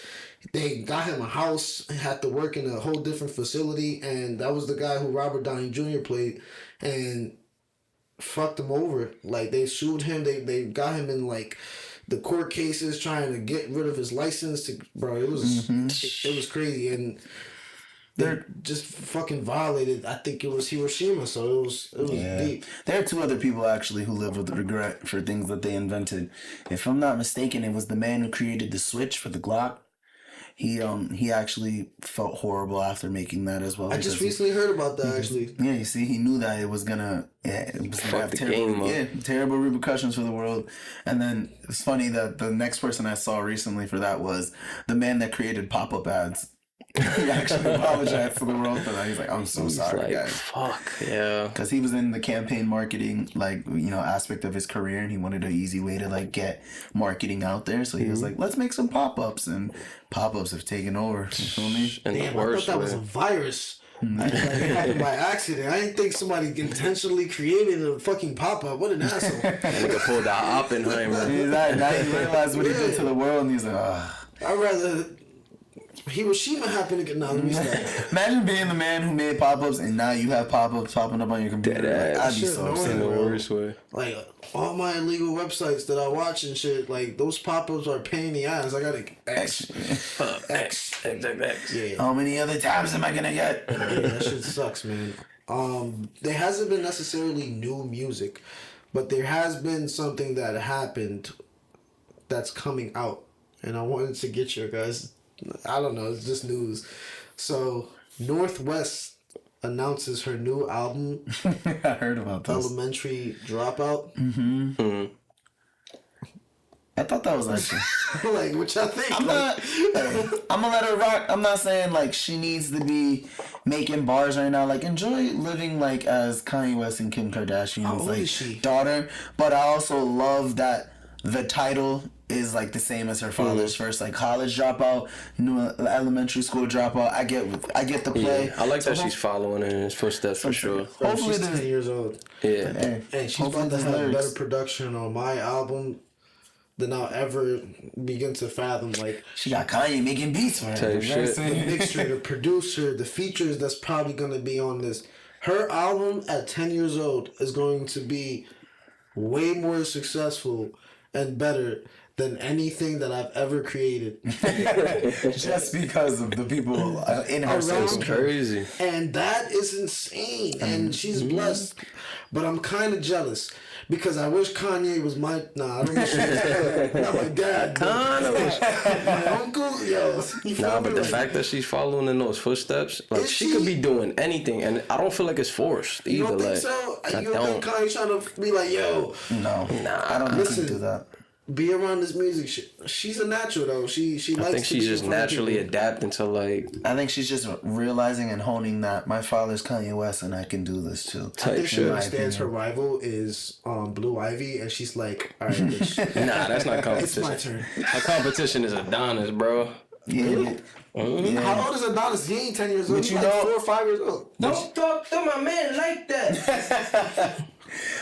They got him a house, had to work in a whole different facility, and that was the guy who Robert Downey Jr. played, and fucked him over. Like, they sued him. They got him in like the court cases trying to get rid of his license. Bro, it was it was crazy, and they just fucking violated. I think it was Hiroshima, so it was deep. There are 2 other people actually who live with regret for things that they invented. If I'm not mistaken, it was the man who created the switch for the Glock. he actually felt horrible after making that as well. I just recently heard about that, actually. Yeah, you see, he knew that it was gonna have terrible repercussions for the world. And then it's funny that the next person I saw recently for that was the man that created pop-up ads. He actually apologized to the world for that. He's like, I'm so sorry, guys. Fuck, yeah. Because he was in the campaign marketing, aspect of his career, and he wanted an easy way to, get marketing out there. So he was like, let's make some pop-ups. And pop-ups have taken over. You feel me? And Damn, I thought that was a virus. It happened by accident. I didn't think somebody intentionally created a fucking pop-up. What an asshole. That nigga pulled out Oppenheimer. Now you realize what he did to the world, and he's like, I'd rather Hiroshima happen to get... No, let me stop. Imagine being the man who made pop-ups, and now you have pop-ups popping up on your computer. I'd be so upset. In the worst way. Like, all my illegal websites that I watch and shit, like, those pop-ups are a pain in the ass. I gotta... X. Yeah. How many other tabs am I gonna get? Yeah, that shit sucks, man. There hasn't been necessarily new music, but there has been something that happened that's coming out, and I wanted to get your guys... I don't know, it's just news. So, Northwest announces her new album. I heard about this. Elementary Dropout. I thought that was actually... like, which I think... I'm gonna let her rock. I'm not saying, she needs to be making bars right now. Enjoy living, as Kanye West and Kim Kardashian's, daughter. But I also love that the title is the same as her father's first, college dropout, new elementary school dropout. I get the play. Yeah, I like that she's following in his footsteps for sure. Hopefully she's 10 years old. Yeah. And she's about to have better production on my album than I'll ever begin to fathom. She got Kanye making beats for her. The mixture, the producer, the features that's probably gonna be on this. Her album at 10 years old is going to be way more successful and better than anything that I've ever created. Just because of the people in her circle. Crazy. And that is insane. And she's blessed. But I'm kind of jealous. Because I wish Kanye was my... Nah, I don't wish he was not my dad. Kind of wish. My uncle, yo. Nah, but the fact that she's following in those footsteps, she could be doing anything. And I don't feel like it's forced either. You don't think so? You don't think Kanye's trying to be like, yo... No. Nah, I don't think he do that. Be around this music shit. She's a natural though. She likes. I think she's just naturally adapting to I think she's just realizing and honing that my father's Kanye West and I can do this too. I think she understands her rival is Blue Ivy, and she's like, all right, bitch. Nah, that's not competition. It's my turn. Her competition is Adonis, bro. Yeah. Yeah. How old is Adonis? He ain't 10 years old. He's 4 or 5 years old. Don't talk to my man like that.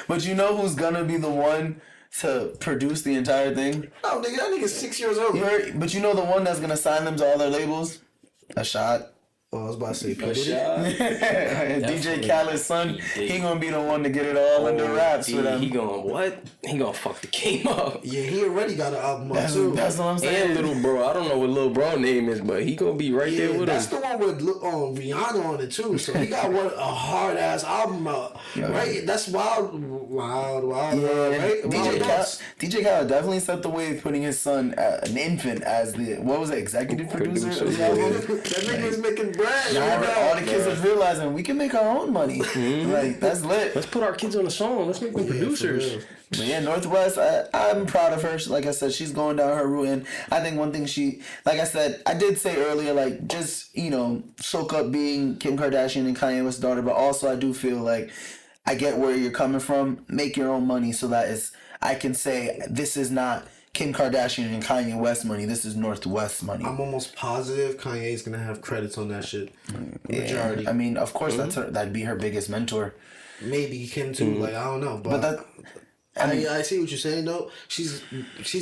But you know who's gonna be the one to produce the entire thing? No, nigga, that nigga's 6 years old. But you know the one that's gonna sign them to all their labels? A shot. Oh, I was about to say DJ Khaled's son, he gonna be the one to get it all under wraps with him. He gonna fuck the game up. Yeah, he already got an album out too. That's what I'm saying. And little bro, I don't know what little bro name is, but he gonna be right there with that's him. That's the one with Rihanna on it too. So he got a hard ass album out, right? That's wild, right? DJ Khaled definitely set the way, putting his son, an infant, as the executive producer of the album. That nigga's making bread. All the kids are realizing we can make our own money. That's lit. Let's put our kids on the song. Let's make them producers. But yeah, Northwest, I'm proud of her. Like I said, she's going down her route, and I think one thing like I said, I did say earlier, just, soak up being Kim Kardashian and Kanye West's daughter, but also I do feel like I get where you're coming from. Make your own money so that I can say this is not Kim Kardashian and Kanye West money. This is Northwest money. I'm almost positive Kanye's gonna have credits on that shit. Majority. Yeah. I mean, of course, that'd be her biggest mentor. Maybe Kim too. I don't know, but I see what you're saying though. She's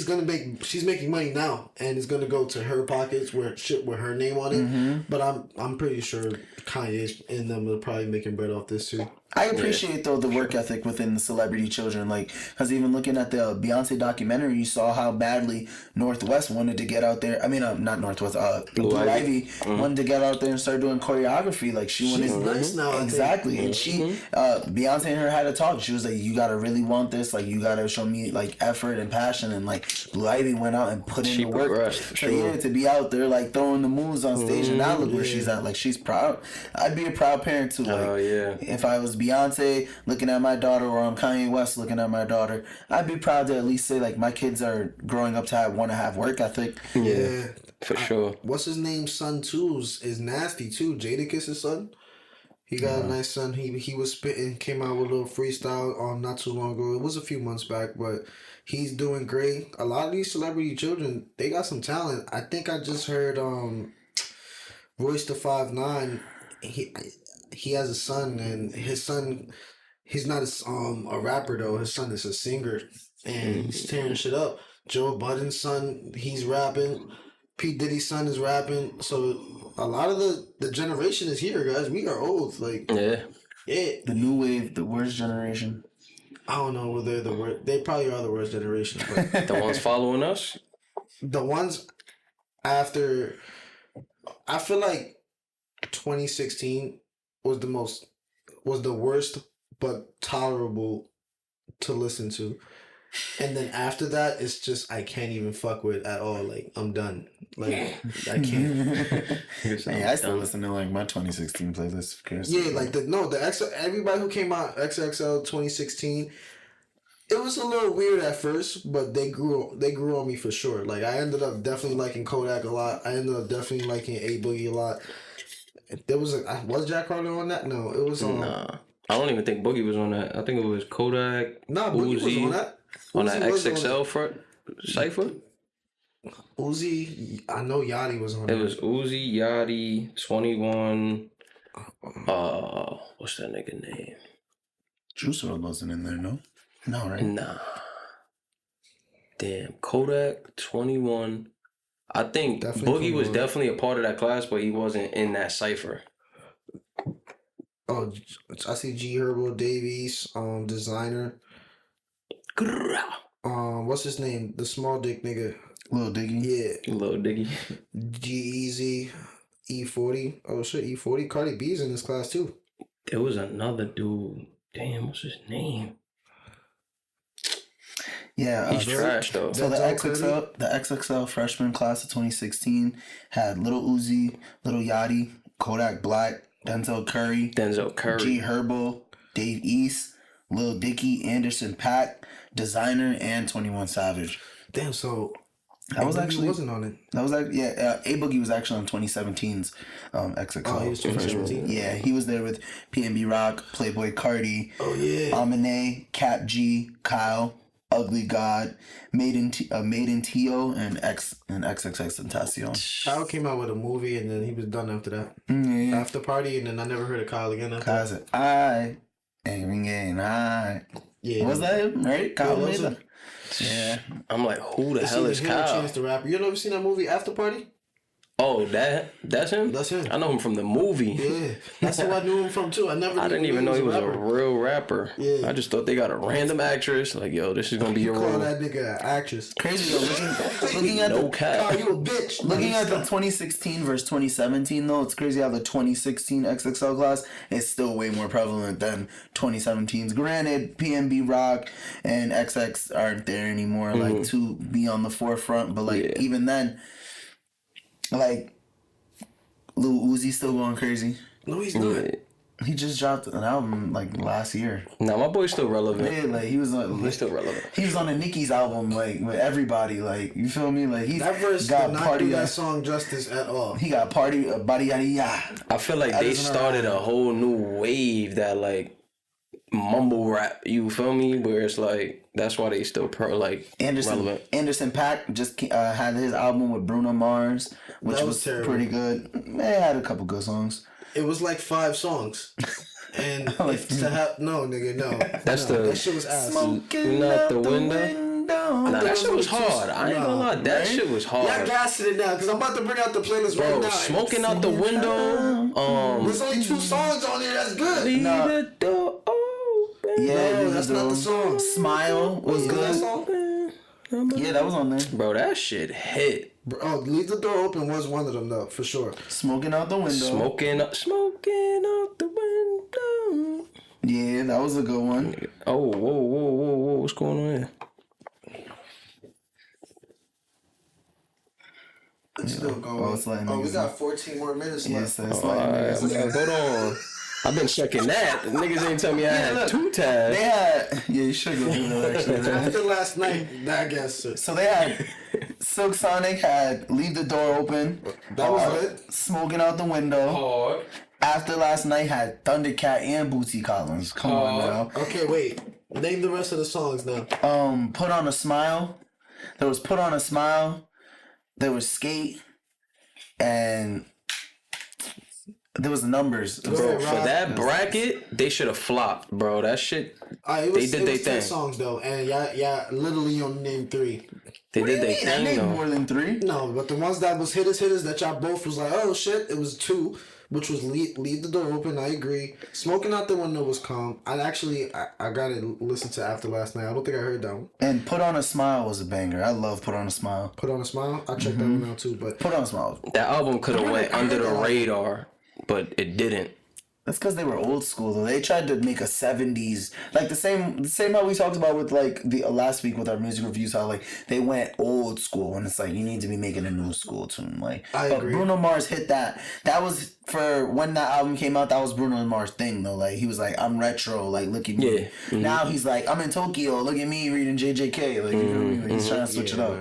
making money now, and it's gonna go to her pockets with her name on it. But I'm pretty sure Kanye's in them are probably making bread off this too. I appreciate though the work ethic within the celebrity children, like, because even looking at the Beyonce documentary, you saw how badly Northwest wanted to get out there. I mean, not Northwest, Blue Ivy wanted to get out there and start doing choreography. Like she's nice now. Exactly, and she, Beyonce and her had a talk. She was like, "You gotta really want this. Like, you gotta show me like effort and passion." And like Blue Ivy went out and put in the work. So yeah, to be out there like throwing the moves on stage, and now look where she's at. Like she's proud. I'd be a proud parent too. Like, if I was Beyonce looking at my daughter, or I'm Kanye West looking at my daughter, I'd be proud to at least say like my kids are growing up to want to have work ethic. Yeah, for sure. What's his name? Son too is nasty too. Jadakiss' son. He got a nice son. He was spitting, came out with a little freestyle not too long ago. It was a few months back, but he's doing great. A lot of these celebrity children, they got some talent. I think I just heard Royce the 5'9". He has a son, and his son, he's not a rapper though. His son is a singer, and he's tearing shit up. Joe Budden's son, he's rapping. P. Diddy's son is rapping. So a lot of the generation is here, guys. We are old. Like yeah. The new wave, the worst generation. I don't know whether they're the worst. They probably are the worst generation, but The ones following us? the ones after, I feel like 2016 was the worst, but tolerable to listen to. And then after that, it's just I can't even fuck with at all. Like I'm done. Like I can't. Hey, I still listen to like my 2016 playlist. Of course. Yeah, like everybody who came out XXL 2016. It was a little weird at first, but they grew on me for sure. Like I ended up definitely liking Kodak a lot. I ended up definitely liking A Boogie a lot. There was Jack Harlow on that? No, it was on. Nah, I don't even think Boogie was on that. I think it was Kodak. Nah, Boogie was on that. On that XXL front cipher. Uzi, I know Yachty was on. It was Uzi, Yachty, 21. What's that nigga name? Juice WRLD wasn't in there, no? No, right? Nah. Damn, Kodak, 21. I think Definitely Boogie was definitely a part of that class, but he wasn't in that cipher. Oh, I see G Herbo Davies, designer. What's his name? The small dick nigga. Lil Diggy. Yeah. Lil Diggy. G-Eazy, E40. Oh shit, E40. Cardi B's in this class too. There was another dude. Damn, what's his name? Yeah, he's trash though. So the XXL freshman class of 2016 had Lil Uzi, Lil Yachty, Kodak Black, Denzel Curry, G Herbo, Dave East, Lil Dicky, Anderson .Paak, Designer, and 21 Savage. Damn, so that was actually wasn't on it. That was like A Boogie was actually on 2017's XXL. Oh, he was 2017. Yeah, he was there with PNB Rock, Playboy Cardi, Amine, Cap G, Kyle, Ugly God, Made in T.O., and XXXTentacion. Kyle came out with a movie and then he was done after that. Yeah. After party, and then I never heard of Kyle again after Kyle said, I ain't even getting high. Yeah. Was that him? Right? Kyle made that. Yeah. I'm like, who the hell is Kyle? Chance to rap. You never seen that movie After Party? Oh, that's him? That's him. I know him from the movie. Yeah. That's who I knew him from too. I didn't even know he was a real rapper. Yeah. I just thought they got a random actress. Like, yo, this is gonna be your role. Call that nigga an actress. Crazy though. Looking at no cap. Oh, you a bitch. Looking at the 2016 versus 2017 though, it's crazy how the 2016 XXL class is still way more prevalent than 2017's. Granted, PNB Rock and XX aren't there anymore, like to be on the forefront. But like even then, like Lil Uzi still going crazy. No, he's not. Yeah. He just dropped an album like last year. Nah, my boy's still relevant. Yeah, like he was He's still relevant. He was on the Nicki's album, like with everybody, like you feel me? Like that verse got did not do that song justice at all. He got party body yada yada. I feel like they started a whole new wave that like mumble rap. You feel me? Where it's like that's why they still relevant. Anderson .Paak just had his album with Bruno Mars, which was pretty good. It had a couple good songs. It was like 5 songs. And that shit was ass. Smoking out the window. Nah, that shit was hard. I ain't gonna lie, that shit was hard. Y'all gassing it now, because I'm about to bring out the playlist right now. Smoking out the window. There's only 2 songs on there that's good. Leave the door Yeah, No, that's not the song. Smile was Wait, is that good. song? Yeah, that was on there. Bro, that shit hit. Oh, Leave the Door Open was one of them though, for sure. Smoking out the window. Smoking out the window. Yeah, that was a good one. Oh, whoa. What's going on here? It's still going. it's like we niggas got 14 more minutes Yes, left. that's All like right, niggas. hold on. I've been checking that. Niggas ain't tell me I had look, 2 tabs. They had you should go do that actually. man. After last night, I guess. So they had Silk Sonic had Leave the Door Open. That was it. Smoking out the window. Hard. After Last Night had Thundercat and Bootsy Collins. Come on now. Okay, wait. Name the rest of the songs now. Put on a Smile. There was Put on a Smile. There was Skate. And there was numbers. Bro, Bro, for that bracket, they should have flopped, bro. That shit, they did their 10 thing. songs though, and yeah, literally only named 3. They did their I thing, named though. more than 3. No, but the ones that was hitters that y'all both was like, oh shit, it was 2, which was Leave the Door Open. I agree. Smoking Out the Window was calm. I gotta listen to After Last Night. I don't think I heard that one. And Put on a Smile was a banger. I love Put on a Smile. Put on a Smile. I checked that one out too, but Put on a Smile. That album could have went I under heard the that. radar, but it didn't. That's because they were old school though. They tried to make a 70s like the same how we talked about with like the last week with our music reviews, how like they went old school and it's like you need to be making a new school tune. Like I but agree. Bruno Mars hit that. That was for when that album came out, that was Bruno Mars thing though. Like he was like, I'm retro, like look at me. Yeah. Mm-hmm. Now he's like, I'm in Tokyo, look at me reading JJK. Like you know what I mean? Like, he's trying to switch it up.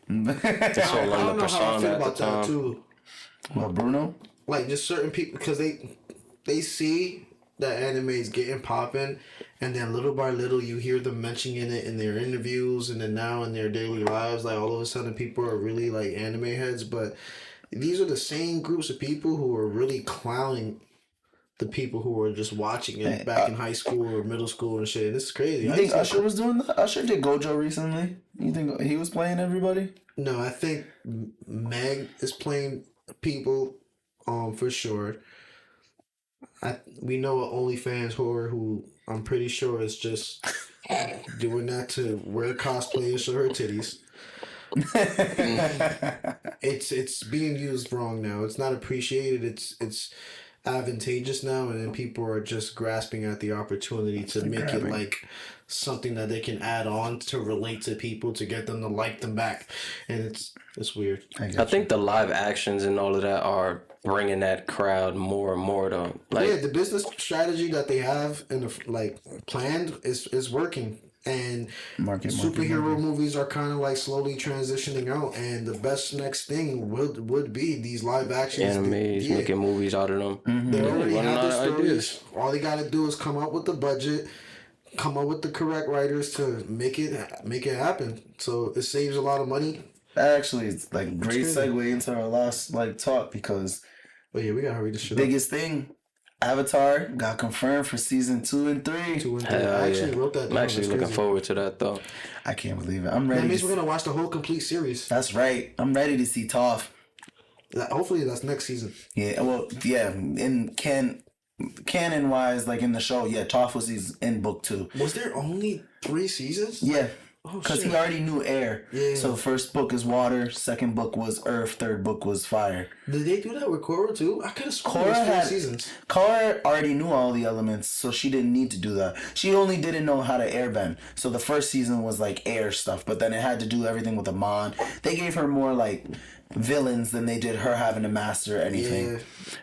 That's all I on don't the know how I persona feel at the about that time. too. Well, Bruno? Like just certain people, because they see that anime is getting popping, and then little by little you hear them mentioning it in their interviews, and then now in their daily lives, like all of a sudden people are really like anime heads. But these are the same groups of people who are really clowning the people who were just watching it back in high school or middle school and shit. This is crazy. You think Usher was doing that? Usher did Gojo recently. You think he was playing everybody? No, I think Meg is playing people, for sure. We know an OnlyFans whore who I'm pretty sure is just doing that to wear cosplay and show her titties. It's being used wrong now. It's not appreciated. It's advantageous now, and then people are just grasping at the opportunity to make it like something that they can add on to relate to people to get them to like them back, and it's weird. I think the live actions and all of that are bringing that crowd more and more though. Like, Yeah, the business strategy that they have and planned is working. And superhero movies are kind of like slowly transitioning out, and the best next thing would be these live actions. animes, making movies out of them. They already running have out the of stories. ideas. All they gotta do is come up with the budget, come up with the correct writers to make it happen. So it saves a lot of money. That actually is like a great crazy. segue into our last like talk because But yeah, we gotta hurry this shit up. biggest thing, Avatar got confirmed for season 2 and 3. 2 and 3. Hell I actually yeah. wrote that down. I'm actually That's looking crazy. forward to that though. I can't believe it. I'm ready. That means to we're gonna watch the whole complete series. That's right. I'm ready to see Toph. Hopefully that's next season. Yeah, well, yeah. In canon wise, like in the show, yeah, Toph was in book 2. Was there only 3 seasons? Yeah. Oh, Because he shit. already knew air. Yeah. So first book is water, second book was earth, third book was fire. Did they do that with Korra too? I could have sworn Korra it was 4 had seasons. Korra already knew all the elements, so she didn't need to do that. She only didn't know how to airbend. So the first season was like air stuff, but then it had to do everything with Amon. They gave her more like villains than they did her having to master anything. Yeah.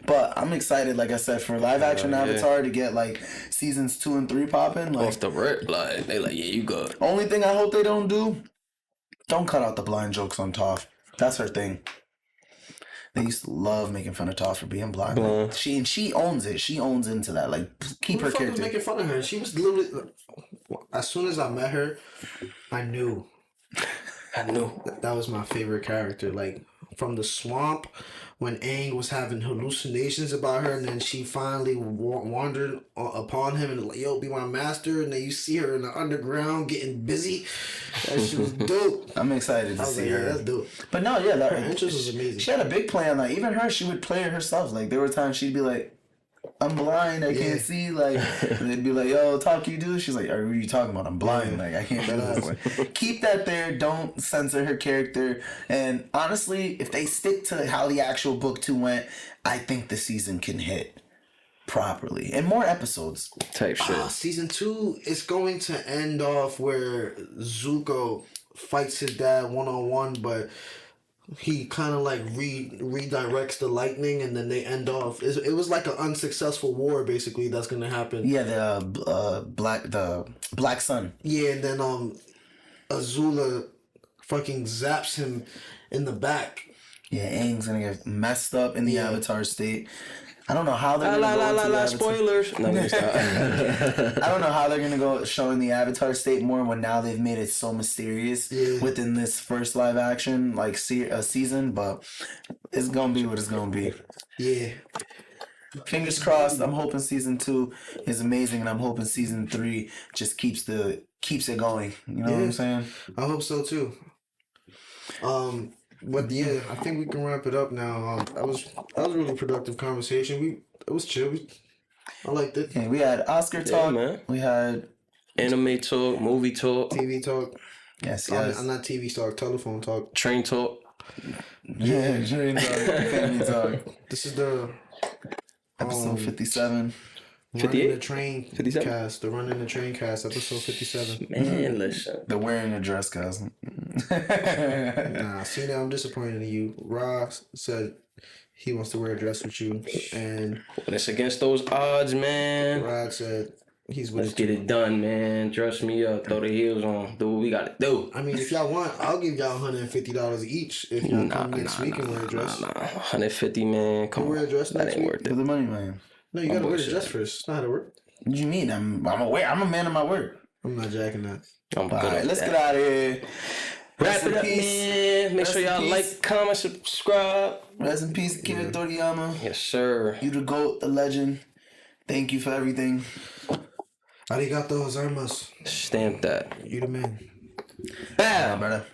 But I'm excited, like I said, for live action yeah. Avatar to get like seasons 2 and 3 popping. Like Off the rip, like they like, yeah, you good. only thing I hope they don't do, don't cut out the blind jokes on Toph. That's her thing. They used to love making fun of Toph for being blind. Like, she owns it. She owns into that. Like keep Who her the fuck was character. making fun of her? She was literally. As soon as I met her, I knew I knew. that was my favorite character. Like from the swamp, when Aang was having hallucinations about her, and then she finally wandered upon him and like, yo, be my master. And then you see her in the underground getting busy. That shit was dope. I'm excited to I was see like, yeah, her. that's dope. But no, yeah, Her interest was amazing. She had a big plan. Like even her, she would play it herself. Like there were times she'd be like, I'm blind. I can't see. Like, they'd be like, yo, talk you do. She's like, what are you talking about? I'm blind. Like, I can't do this. Like, keep that there. Don't censor her character. And honestly, if they stick to how the actual book 2 went, I think the season can hit properly. And more episodes. Type shit. Season 2 is going to end off where Zuko fights his dad one-on-one, but he kind of like redirects the lightning, and then they end off. It was like an unsuccessful war, basically. That's gonna happen. Yeah, the Black Sun. Yeah, and then Azula fucking zaps him in the back. Yeah, Aang's gonna get messed up in the Avatar state. I don't know how they're gonna go into spoilers. No, I don't know how they're gonna go showing the Avatar state more when now they've made it so mysterious within this first live action like season, but it's gonna be what it's gonna be. Yeah. Fingers crossed. I'm hoping season 2 is amazing, and I'm hoping season 3 just keeps it going. You know what I'm saying? I hope so too. But yeah, I think we can wrap it up now. That was a really productive conversation. It was chill. I liked it. Yeah, we had Oscar talk. Man. We had anime talk, movie talk, TV talk. Yes. I'm not TV talk. Telephone talk. Train talk. Yeah, train talk. Family talk. This is the episode 57. 58? The train 57? cast. The Running the Train cast. Episode 57. Man, listen. The wearing a dress cast. Nah, see now I'm disappointed in you. Ross said he wants to wear a dress with you, and When it's against those odds, man. Rod said he's with Let's get it done, man. Dress me up. Throw the heels on. Do what we gotta do. I mean, if y'all want, I'll give y'all $150 each if y'all come next week and wear a dress. 150, man. Come on. wear a dress That next ain't week? worth For it. the money, man. No, you gotta wear the bullshit. dress first. That's not how to work. What do you mean? I'm a man of my word. I'm not jacking that. I'm good All right, at let's that. get out of here. Wrap Rest it in up, peace. man. Make Rest sure in y'all peace. like, comment, subscribe. Rest in peace, Akira Toriyama. Yes, sir. You the GOAT, the legend. Thank you for everything. Arigato gozaimasu. Stamp that. You the man. Bam, brother.